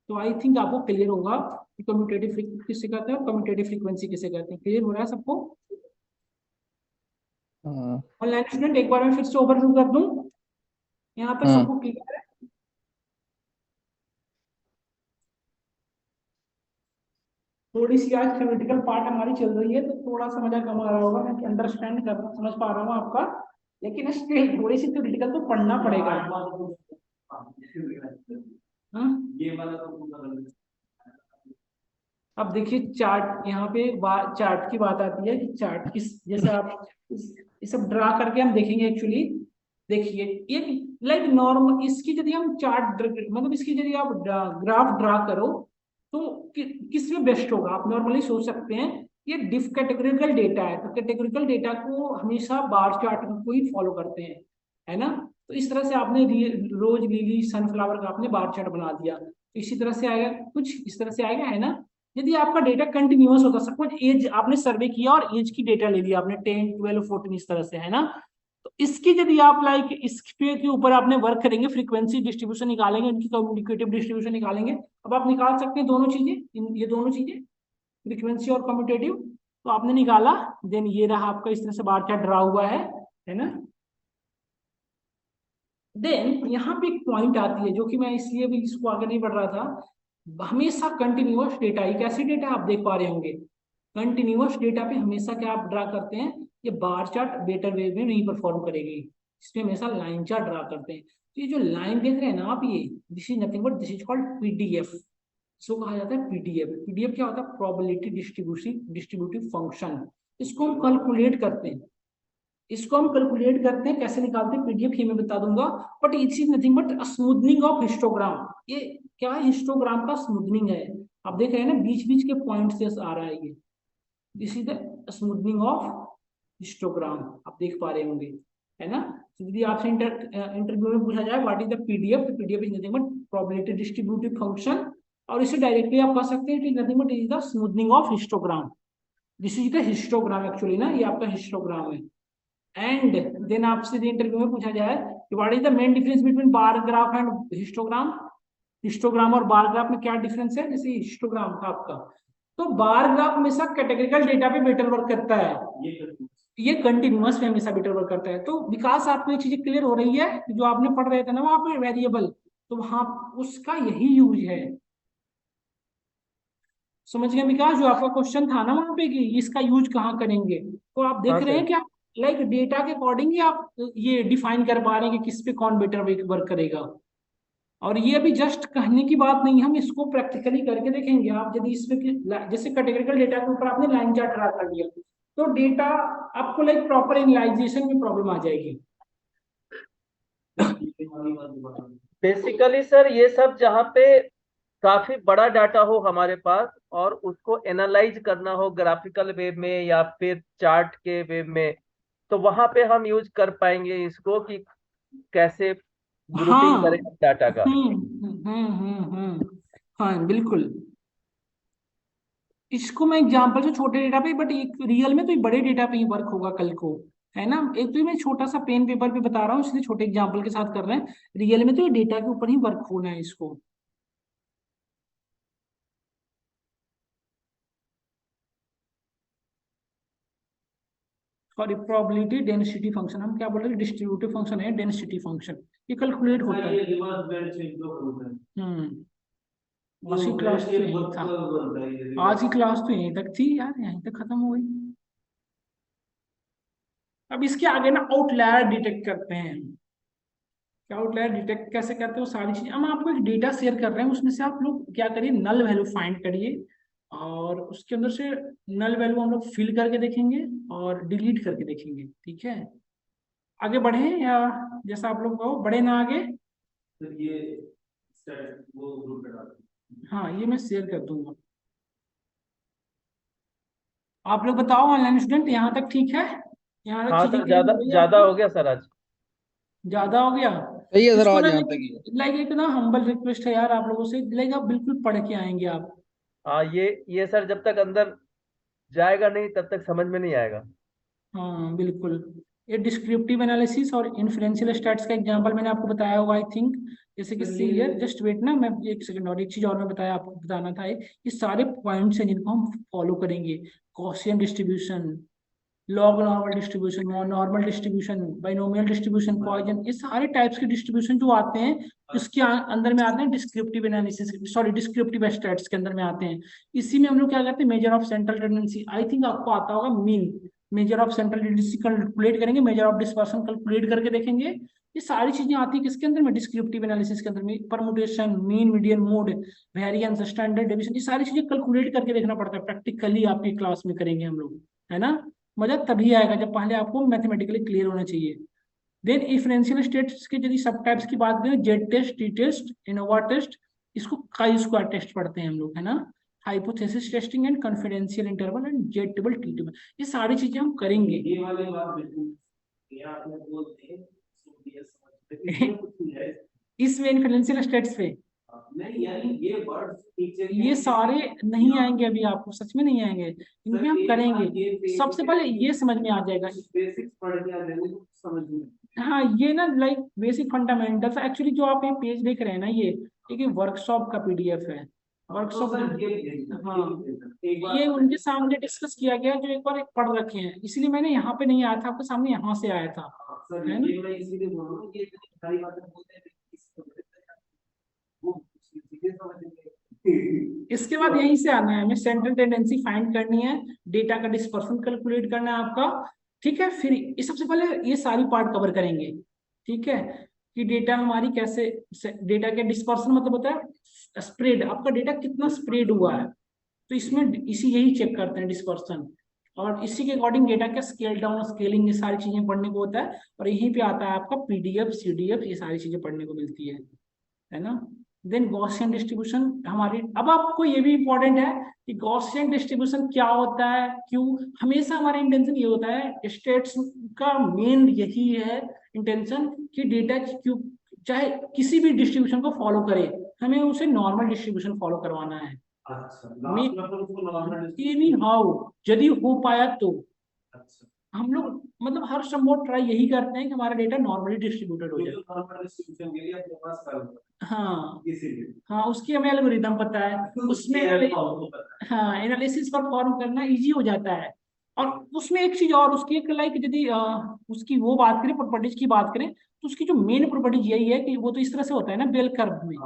तो आई थिंक आपको क्लियर होगा कि कम्यूटेटिव फ्रीक्वेंसी किसे कहते हैं और कम्यूटेटिव फ्रीक्वेंसी किसे कहते हैं। क्लियर हो रहा है सबको? हाँ ऑनलाइन स्टूडेंट एक बार मैं फिर से ओवरव्यू कर दूं, यहाँ पे हाँ सबको क्लियर है? थोड़ी सी आज थ्योरेटिकल पार्ट हमारी चल रही है, तो थोड़ा सा मजा कम आ रहा होगा, मैं अंडरस्टैंड कर समझ पा रहा हूँ आपका, लेकिन स्टिल थोड़ी सी थ्योरेटिकल तो पढ़ना पड़ेगा। हाँ? ये वाला तो पूरा गलत है। अब देखिए चार्ट, यहाँ पे चार्ट की बात आती है कि चार्ट किस, जैसे आप ये सब ड्रा करके हम देखेंगे एक्चुअली। देखिए ये लाइक नॉर्मल, इसकी यदि हम चार्ट मतलब इसकी यदि आप ग्राफ ड्रा करो तो किस में बेस्ट होगा, आप नॉर्मली सोच सकते हैं ये डिफ कैटेगोरिकल डेटा है, तो कैटेगोरिकल डेटा को हमेशा बार चार्ट को ही फॉलो करते हैं, है ना। तो इस तरह से आपने रोज लिली सनफ्लावर का आपने बार चार्ट बना दिया, तो इसी तरह से आएगा, कुछ इस तरह से आएगा, है ना। यदि आपका डेटा कंटिन्यूअस होता, सपोज एज आपने सर्वे किया और एज की डेटा ले लिया आपने 10 12 14 इस तरह से, है ना। तो इसकी यदि आप लाइक इस पे के ऊपर आपने वर्क करेंगे, फ्रीक्वेंसी डिस्ट्रीब्यूशन निकालेंगे, इनकी कम्युनिकेटिव डिस्ट्रीब्यूशन निकालेंगे। अब आप निकाल सकते हैं दोनों चीजें, ये दोनों चीजें फ्रीक्वेंसी और कम्यूटेटिव। तो आपने निकाला, देन ये रहा आपका इस तरह से बार चार्ट ड्रा हुआ है ना। देन यहाँ पे एक पॉइंट आती है जो कि मैं इसलिए भी इसको आगे नहीं बढ़ रहा था, हमेशा कंटिन्यूअस डेटा, एक ऐसी डेटा आप देख पा रहे होंगे, कंटिन्यूअस डेटा पे हमेशा क्या आप ड्रा करते हैं, ये बार चार्ट बेटर वे में नहीं परफॉर्म करेगी, इसमें हमेशा लाइन चार्ट ड्रा करते हैं। तो ये जो लाइन देख रहे हैं ना आप, ये this is nothing but this is called PDF, इसको कहा जाता है पीडीएफ। पीडीएफ क्या होता है, प्रोबेबिलिटी डिस्ट्रीब्यूटिव फंक्शन। इसको हम कैलकुलेट करते हैं, इसको हम कैलकुलेट करते हैं, कैसे निकालते हैं पीडीएफ ये मैं बता दूंगा। But it is nothing but smoothening of histogram. ये क्या है, हिस्टोग्राम का स्मूथनिंग है। आप देख रहे हैं ना बीच बीच के पॉइंट से आ रहा है ये, this is the smoothening of histogram, आप देख पा रहे होंगे, है ना। तो यदि आपसे इंटरव्यू में पूछा जाए व्हाट इज द पीडीएफ, तो PDF is nothing but probability distributive function, और इसे डायरेक्टली आप कह सकते हैं it is nothing but is the smoothening of histogram. This is the histogram actually ना, ये आपका हिस्टोग्राम है। एंड देन आपसे इंटरव्यू में पूछा जाए what is the main difference between bar graph and histogram, histogram और बार ग्राफ में क्या डिफरेंस है। जैसे हिस्टोग्राम था आपका, तो बार ग्राफ हमेशा कैटेगरिकल डेटा पे बेटर वर्क करता है, ये कंटिन्यूअस में हमेशा बेटर वर्क करता है। तो विकास आपको ये चीजें क्लियर हो रही है, जो आपने पढ़ रहे थे ना वहां पे वेरिएबल, तो वहां उसका यही यूज है। समझ गए विकास, जो आपका क्वेश्चन था ना वहां पे कि इसका यूज कहाँ करेंगे, तो आप देख हाँ रहे हैं सर। कि आप लाइक डेटा के अकॉर्डिंग ही आप ये डिफाइन कर पा रहे हैं कि किस पे कौन बेटर वर्क करेगा। और ये अभी जस्ट कहने की बात नहीं, हम इसको प्रैक्टिकली करके देखेंगे। आप यदि इसमें जैसे कैटेगरिकल डेटा के ऊपर आपने लाइन चार्ट ड्रा कर दिया, तो डेटा आपको लाइक प्रॉपर एनालाइजेशन में प्रॉब्लम आ जाएगी। बेसिकली सर ये सब जहाँ पे काफी बड़ा डाटा हो हमारे पास और उसको एनालाइज करना हो ग्राफिकल वे में या फिर चार्ट के वे में, तो वहां पे हम यूज कर पाएंगे इसको कि कैसे ग्रुपिंग हाँ, करें डाटा का। हाँ बिल्कुल। इसको मैं एग्जांपल से छोटे डेटा पे, बट एक रियल में तो ये बड़े डेटा पे ही वर्क होगा कल को, है ना। एक तो मैं छोटा सा पेन पेपर पे बता रहा हूँ, इसलिए छोटे एग्जांपल के साथ कर रहे हैं, रियल में तो ये डेटा के ऊपर ही वर्क होना है इसको। सॉरी, प्रोबेबिलिटी डेंसिटी फंक्शन, हम क्या बोल रहे हैं, डिस्ट्रीब्यूटिव फंक्शन है डेंसिटी फंक्शन, ये कैलकुलेट होता है। ये रिवर्स बेंच जो होता है। आज की क्लास तो यही था, आज की क्लास तो यहीं तक थी यार, यहीं तक खत्म हो गई। अब इसके आगे ना आउटलायर डिटेक्ट करते हैं। क्या आउटलायर डिटेक्ट कैसे करते हैं वो सारी चीजें, हम आपको एक डेटा शेयर कर रहे हैं, उसमें से आप लोग क्या करिए, नल वैल्यू फाइंड करिए, और उसके अंदर से नल वैल्यू हम लोग फिल करके देखेंगे और डिलीट करके देखेंगे। ठीक है, आगे बढ़े या जैसा आप लोग कहो, बढ़े ना आगे? फिर ये स्टेट वो ग्रुप पे डाल हाँ, ये मैं शेयर कर दूंगा। आप लोग बताओ ऑनलाइन स्टूडेंट, यहाँ तक ठीक है? यहाँ तक हाँ चीजें सर, क्लियर ज्यादा हो गई ज्यादा आपको? हो गया सर आज। ज्यादा हो गया? सही है सर, इसको आज ना यहाँ तक ही है। लाइक एक ना हम्बल रिक्वेस्ट है यार आप लोगों से, लाइक आप बिल्कुल पढ़ के आएंगे आप। हाँ, ये सर जब तक अंदर जाएगा नहीं तब तक समझ में नहीं आएगा। हाँ बिल्कुल। ये डिस्क्रिप्टिव एनालिसिस और इन्फ्रेंशियल स्टैट्स का एग्जांपल मैंने आपको बताया होगा आई थिंक। जैसे कि सी हियर, जस्ट वेट ना, मैं एक सेकंड, और एक चीज और मैं बताया आपको बताना था, ये सारे पॉइंट्स हैं जिनको हम फॉलो करेंगे। Gaussian distribution, log normal distribution, normal distribution, binomial distribution, Poisson, ये सारे टाइप्स के डिस्ट्रीब्यूशन जो आते हैं उसके अंदर में आते हैं descriptive analysis, sorry descriptive stats के अंदर में आते हैं। इसी में हम लोग क्या करते हैं, measure of central tendency, I think आपको आता होगा mean, measure of central tendency calculate करेंगे, मेजर ऑफ डिस्पर्सन कैलकुलेट करके देखेंगे। ये सारी चीजें आती है किसके अंदर में, डिस्क्रिप्टिव एनालिसिस के अंदर में। Permutation, mean, median, mode, variance, standard deviation, ये सारी चीजें कैलकुलेट करके देखना पड़ता है, प्रैक्टिकली आपकी क्लास में करेंगे हम लोग, है ना। मजा तभी आएगा जब पहले आपको मैथमेटिकली क्लियर होना चाहिए। देन डिफरेंशियल स्टेट्स के यदि सब टाइप्स की बात करें, Z test, T test, ANOVA test, इसको काई स्क्वायर टेस्ट पढ़ते हैं हम लोग, है ना। Hypothesis testing and confidential interval and Z table, tea table, ये सारी चीजें हम करेंगे। ये वाली बात बिल्कुल ये आपने बोल दी, सुन दिया, समझ लिया, कुछ नहीं है इसमें इन्फ्लुएंशियल स्टेट्स पे नहीं, यानी ये वर्ड्स टीचर ये सारे नहीं आएंगे अभी आपको, सच में नहीं आएंगे, इनमें हम करेंगे। सबसे पहले ये समझ में आ जाएगा, बेसिक्स पढ़ के आ जाएंगे तो समझ में। हाँ ये ना लाइक बेसिक फंडामेंटल्स, एक्चुअली जो आप ये पेज देख रहे हैं ना, ये वर्कशॉप का पीडीएफ है, वर्कशॉप। हाँ, ये उनके सामने डिस्कस किया गया जो एक बार एक पढ़ रखे हैं, इसलिए मैंने यहाँ पे नहीं आया था आपके सामने, यहाँ से आया था, सर है ना। ये मैं इसीलिए बोल रहा हूँ, ये इतनी सारी बातें बोलते हैं वो चीजें समझेंगे। इसके बाद यहीं से आना है, हमें सेंट्रल टेंडेंसी फाइंड करनी है, डेटा का डिस्पर्सन कैलकुलेट करना है आपका। ठीक है, फिर ये सबसे पहले ये सारी पार्ट कवर करेंगे। ठीक है, कि डेटा हमारी कैसे, डेटा के डिस्पर्सन मतलब होता है स्प्रेड, आपका डेटा कितना स्प्रेड हुआ है, तो इसमें इसी यही चेक करते हैं डिस्पर्सन, और इसी के अकॉर्डिंग डेटा का स्केल डाउन, स्केलिंग, ये सारी चीजें पढ़ने को होता है, और यहीं पे आता है आपका पीडीएफ, सीडीएफ, ये सारी चीजें पढ़ने को मिलती है ना। देन गॉसियन डिस्ट्रीब्यूशन हमारी, अब आपको ये भी इंपॉर्टेंट है कि गॉसियन डिस्ट्रीब्यूशन क्या होता है, क्यों, हमेशा हमारा इंटेंशन ये होता है, स्टेट्स का मेन यही है इंटेंशन कि डेटा क्यों, चाहे किसी भी डिस्ट्रीब्यूशन को फॉलो करे, हमें उसे नॉर्मल डिस्ट्रीब्यूशन फॉलो करवाना है। अच्छा, लास्ट में तो उसको नॉर्मल मीन हाउ, यदि हो पाया तो अच्छा, हम लोग मतलब हर संभव ट्राई यही करते हैं कि हमारा डेटा नॉर्मली डिस्ट्रीब्यूटेड हो जाए। जो नॉर्मल डिस्ट्रीब्यूशन के लिए अपने पास कर हाँ इसीलिए हाँ, उसकी हमें एल्गोरिदम पता है, उसमें हाँ एनालिसिस परफॉर्म करना इजी हो जाता है। और उसमें एक चीज और, उसकी एक लाइक यदि उसकी वो बात करें, प्रॉपर्टीज की बात करें, तो उसकी जो मेन प्रॉपर्टीज यही है कि वो तो इस तरह से होता है ना बेल कर्व में,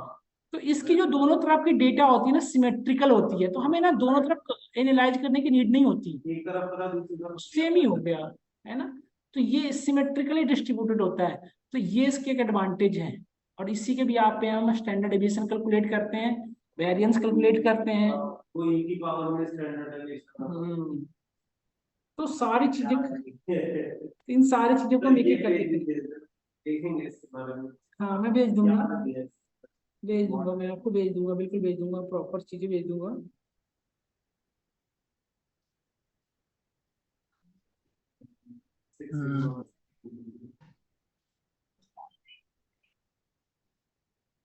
तो इसकी जो दोनों तरफ की डेटा होती है ना सिमेट्रिकल होती है, तो हमें ना दोनों तरफ एनालाइज करने की नीड नहीं होती, एक तरफ करा दूसरी तरफ सेम ही हो गया, है ना। तो ये सिमेट्रिकली डिस्ट्रीब्यूटेड होता है, तो ये इसके एक एडवांटेज है। और इसी के भी आप पे हम स्टैंडर्ड डेविएशन कैलकुलेट करते हैं, वेरिएंस कैलकुलेट करते हैं। कोई एक ही पावर में स्टैंडर्ड है तो सारी चीजें, इन सारी चीजों को हम एक एक करके देखेंगे इसके बारे में। हाँ मैं भेज दूंगा, याद भी है। भेज दूंगा, मैं आपको भेज दूंगा, बिल्कुल भेज दूंगा, प्रॉपर चीजें भेज दूंगा।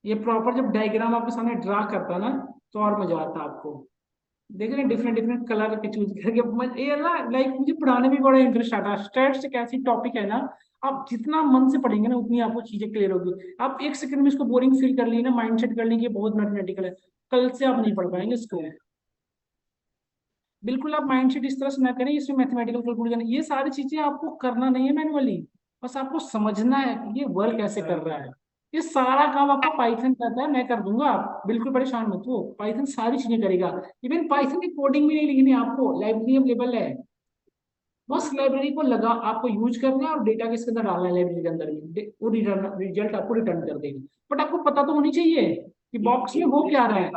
ये प्रॉपर जब डायग्राम आपके सामने ड्रा करता ना, तो और मजा आता आपको। देख रहे हैं डिफरेंट डिफरेंट कलर के चूज करके, ये ना लाइक मुझे पढ़ाने में बड़ा इंटरेस्ट आता है। स्टैट्स एक ऐसी टॉपिक है ना, आप जितना मन से पढ़ेंगे ना उतनी आपको चीजें क्लियर होगी। आप एक सेकंड में इसको बोरिंग फील कर ली ना, माइंड सेट कर लेंगे बहुत मैथमेटिकल है, कल से आप नहीं पढ़ पाएंगे इसको। बिल्कुल आप माइंड सेट इस तरह से ना करें इसमें मैथमेटिकल कैलकुलेशन, ये सारी चीजें आपको करना नहीं है मैनुअली, बस आपको समझना है कि ये वर्क कैसे कर रहा है, ये सारा काम आपका पाइथन करता है, मैं कर दूंगा, आप बिल्कुल परेशान मत हो, पाइथन सारी चीजें करेगा। इवन पाइथन की कोडिंग भी नहीं लिखनी है आपको, लाइब्रेरी अवेलेबल है, बस लाइब्रेरी को लगा आपको यूज करना है और डेटा किसके अंदर डालना है लाइब्रेरी के अंदर में, वो रिटर्न रिजल्ट आपको रिटर्न कर देगी। बट आपको पता तो होनी चाहिए कि बॉक्स में हो क्या रहा है,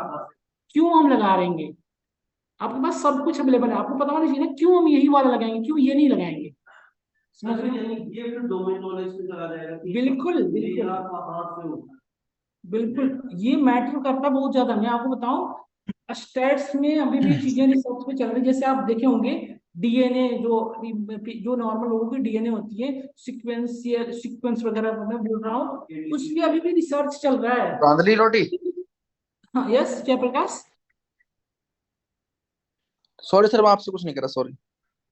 क्यों हम लगा रहेंगे। आपके पास सब कुछ अवेलेबल है, आपको पता होना चाहिए ना क्यों हम यही वाला लगाएंगे, क्यों ये नहीं लगाएंगे। समझ रहे हो? ये फिर डोमेन नॉलेज में चला जाएगा कि बिल्कुल ये बिल्कुल यहाँ कहाँ से होता है। बिल्कुल, ये मैटर करता है बहुत ज्यादा। मैं आपको बताऊं, स्टेट्स में अभी भी चीजें रिसर्च पे चल रही, जैसे आप देखे होंगे डीएनए, जो नॉर्मल लोगों की डीएनए होती है, सीक्वेंस वगैरह मैं बोल रहा हूँ, उस पे अभी भी रिसर्च चल रहा है। बांधली रोटी। हाँ यस जयप्रकाश। सॉरी सर, मैं आपसे कुछ नहीं कर रहा, सॉरी।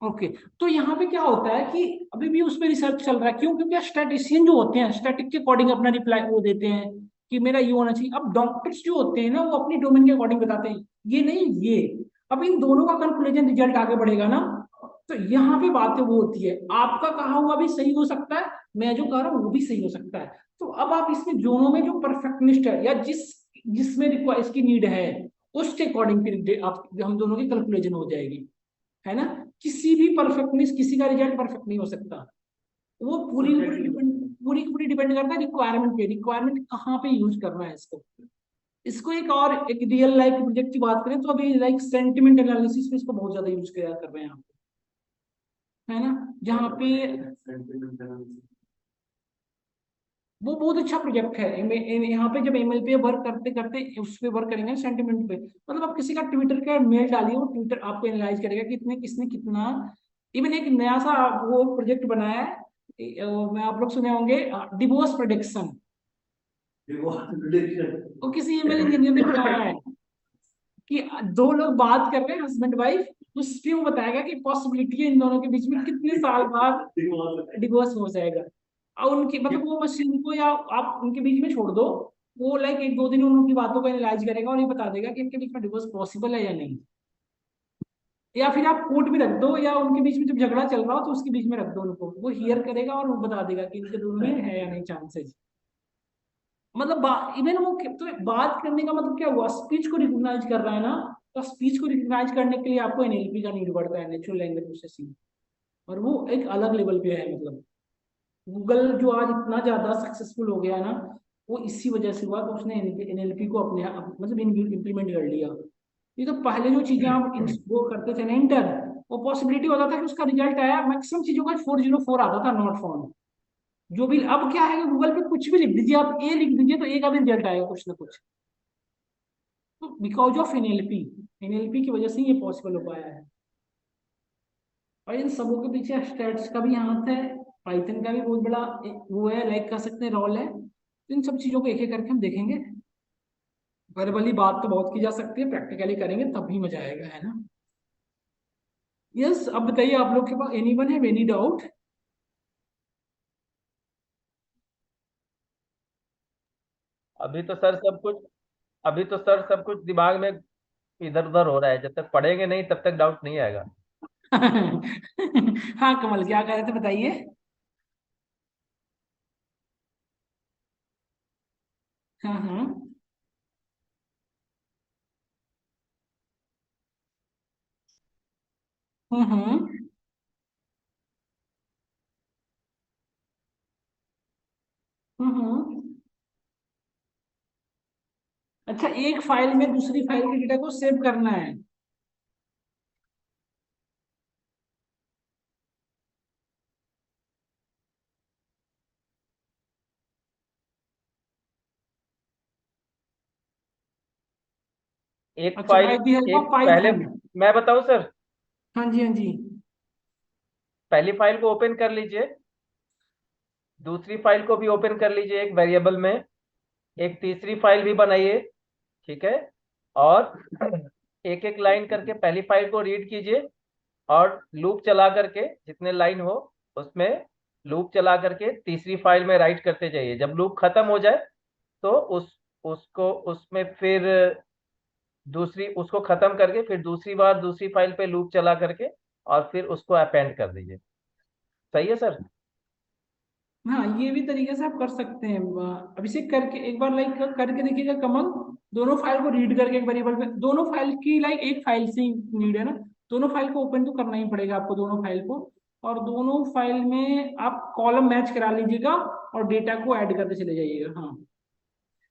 ओके, तो यहाँ पे क्या होता है कि अभी भी उस पर रिसर्च चल रहा है, क्यों? क्योंकि स्टैटिस्टिशियन जो होते हैं स्टैटिक के अकॉर्डिंग अपना रिप्लाई वो देते हैं कि मेरा ये होना चाहिए। अब डॉक्टर्स जो होते हैं ना, वो अपनी डोमेन के अकॉर्डिंग बताते हैं, ये नहीं ये। अब इन दोनों का कंक्लूजन रिजल्ट आगे बढ़ेगा ना, तो यहाँ पे बातें वो होती है, आपका कहा हुआ भी सही हो सकता है, मैं जो कह रहा हूँ वो भी सही हो सकता है। तो अब आप इसमें दोनों में जो परफेक्टनिस्ट है, या जिसमें रिक्वायर इसकी नीड है, उसके अकॉर्डिंग फिर आप हम दोनों की कैलकुलेशन हो जाएगी, है ना। किसी भी परफेक्टनेस, किसी का रिजल्ट परफेक्ट नहीं हो सकता, वो पूरी की पूरी डिपेंड करता है रिक्वायरमेंट पे, रिक्वायरमेंट कहाँ पे यूज करना है इसको। इसको एक रियल लाइफ प्रोजेक्ट की बात करें तो अभी लाइक सेंटिमेंट एनालिसिस में इसको बहुत ज्यादा यूज किया कर रहे हैं यहाँ पे, है ना, जहाँ पे वो बहुत अच्छा प्रोजेक्ट है। यहाँ पे जब एमएल पे वर्क करते करते उस पे वर्क करेंगे सेंटिमेंट पे, मतलब आप किसी का ट्विटर का मेल डालिए, वो ट्विटर आपको एनालाइज करेगा कि इतने किसने कितना। इवन एक नया सा वो प्रोजेक्ट बनाया है, मैं आप लोग सुने होंगे, डिवोर्स प्रोडिक्शन, वो किसी ईमेल इंजीनियर ने बनाया है कि दो लोग बात कर रहे हैं हस्बैंड वाइफ, उस पे वो बताएगा कि पॉसिबिलिटी है इन दोनों के बीच में कितने साल बाद डिवोर्स हो जाएगा। और उनकी मतलब वो मशीन को, या आप उनके बीच में छोड़ दो, वो लाइक एक दो दिन उनकी बातों को एनालाइज करेगा और ये बता देगा कि इनके बीच में डिवोर्स पॉसिबल है या नहीं। या फिर आप कोर्ट में रख दो, या उनके बीच में जब झगड़ा चल रहा हो तो उसके बीच में रख दो उनको, वो हियर करेगा और वो बता देगा कि इनके दोनों में है या नहीं चांसेस। मतलब इवन वो तो बात करने का मतलब क्या हुआ, स्पीच को रिकॉग्नाइज कर रहा है ना, तो स्पीच को रिकॉग्नाइज करने के लिए आपको एनएलपी का नीड पड़ता है, नेचुरल लैंग्वेज प्रोसेसिंग, और वो एक अलग लेवल पे है। मतलब गूगल जो आज इतना ज्यादा सक्सेसफुल हो गया ना, वो इसी वजह से हुआ कि उसने एनएलपी को अपने मतलब इम्प्लीमेंट कर लिया। ये तो पहले जो चीजें आप वो करते थे ना इंटर, वो पॉसिबिलिटी होता था कि उसका रिजल्ट आया मैक्सिमम चीजों का 404 आता था, नॉट फाउंड। जो भी अब क्या है कि गूगल पे कुछ भी लिख दीजिए, आप ए लिख दीजिए तो ए का भी रिजल्ट आएगा कुछ ना कुछ। तो बिकॉज ऑफ एनएलपी, एनएलपी की वजह से ये पॉसिबल हो पाया है। और इन सबों के पीछे स्टैट्स का भी हाथ है, पाइथन का भी बहुत बड़ा वो है, लाइक कर सकते हैं रोल है। तो इन सब चीजों को एक एक करके हम देखेंगे। वर्बली बात तो बहुत की जा सकती है, प्रैक्टिकली करेंगे तब भी मजा आएगा, है ना। यस, अब बताइए आप लोग के पास एनीवन है एनी डाउट? अभी तो सर सब कुछ अभी तो सर सब कुछ दिमाग में इधर उधर हो रहा है, जब तक पढ़ेंगे नहीं तब तक डाउट नहीं आएगा। हाँ कमल, क्या कह रहे थे बताइए। हाँ हाँ। हम्म। हम्म। अच्छा, एक फाइल में दूसरी फाइल के डेटा को सेव करना है। एक अच्छा, फाइल बाय द हेल्प एक ऑफ पहले पाइथन। मैं बताऊं सर, हाँ जी हाँ जी। पहली फाइल को ओपन कर लीजिए, दूसरी फाइल को भी ओपन कर लीजिए एक वेरिएबल में, एक तीसरी फाइल भी बनाइए, ठीक है। और एक एक लाइन करके पहली फाइल को रीड कीजिए, और लूप चला करके जितने लाइन हो उसमें लूप चला करके तीसरी फाइल में राइट करते जाइए। जब लूप खत्म हो जाए तो उसको उसमें फिर दूसरी उसको खत्म करके फिर दूसरी बार दूसरी फाइल पे लूप चला करके और फिर उसको अपेंड कर दीजिए। सही है सर? हाँ, ये भी तरीके से आप कर सकते हैं। अभिषेक करके एक बार लाइक करके देखिएगा कमल, दोनों फाइल को रीड करके एक बार, दोनों फाइल की लाइक एक फाइल से नीड है ना, दोनों फाइल को ओपन तो करना ही पड़ेगा आपको, दोनों फाइल को। और दोनों फाइल में आप कॉलम मैच करा लीजिएगा और डेटा को ऐड करते चले जाइएगा। हाँ,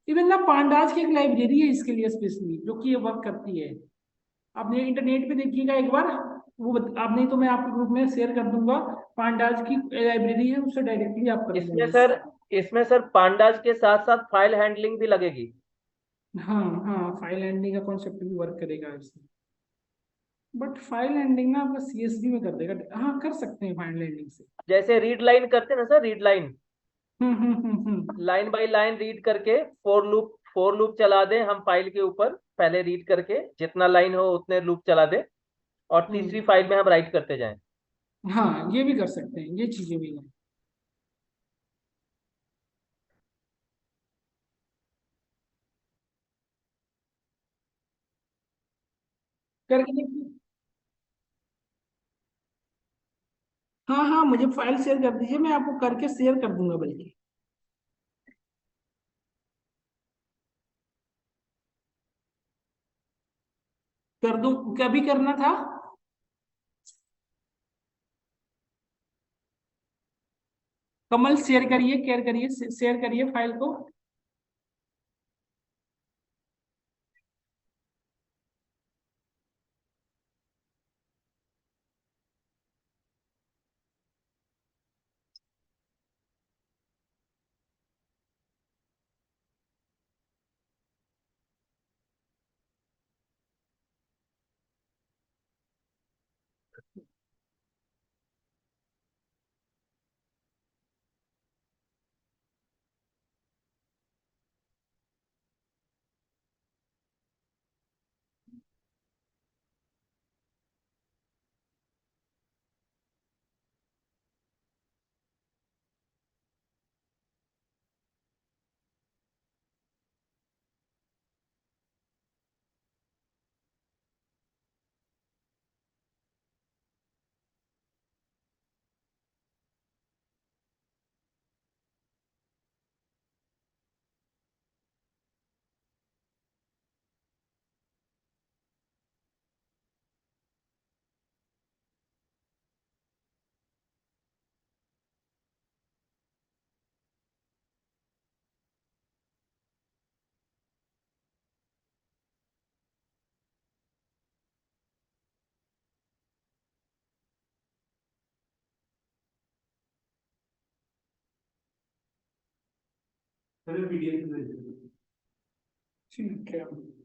इवन ना पांडाज की एक लाइब्रेरी है इसके लिए स्पेशली, जो कि ये वर्क करती है। आपने इंटरनेट पे देखिएगा एक बार, आप नहीं तो मैं आपके ग्रुप में शेयर कर दूंगा। पांडाज की लाइब्रेरी है, उससे डायरेक्टली आप कर इसमें लेंगे। सर इसमें सर पांडाज के साथ साथ फाइल हैंडलिंग भी लगेगी। हाँ हाँ, फाइल हैंडलिंग का कॉन्सेप्ट भी वर्क करेगा इसमें, बट फाइल हैंडलिंग ना आपका सीएसवी में कर देगा। हाँ, कर सकते हैं फाइल हैंडलिंग से। जैसे रीड लाइन करते हैं ना sir, read line, hmm. Line by line read करके फोर लूप चला दें हम फाइल के ऊपर, पहले रीड करके जितना लाइन हो उतने लूप चला दें, और तीसरी हम्म। फाइल में हम राइट करते जाएं। हाँ, ये भी कर सकते हैं, ये चीजें भी हैं। करके देखिए। हाँ हाँ, मुझे फाइल शेयर कर दीजिए, मैं आपको करके शेयर कर दूंगा बल्कि। कर दूं, कभी करना था? कमल शेयर करिए, केयर करिए, शेयर करिए फाइल को। चलो पीडीएफ भेज दो। ठीक है।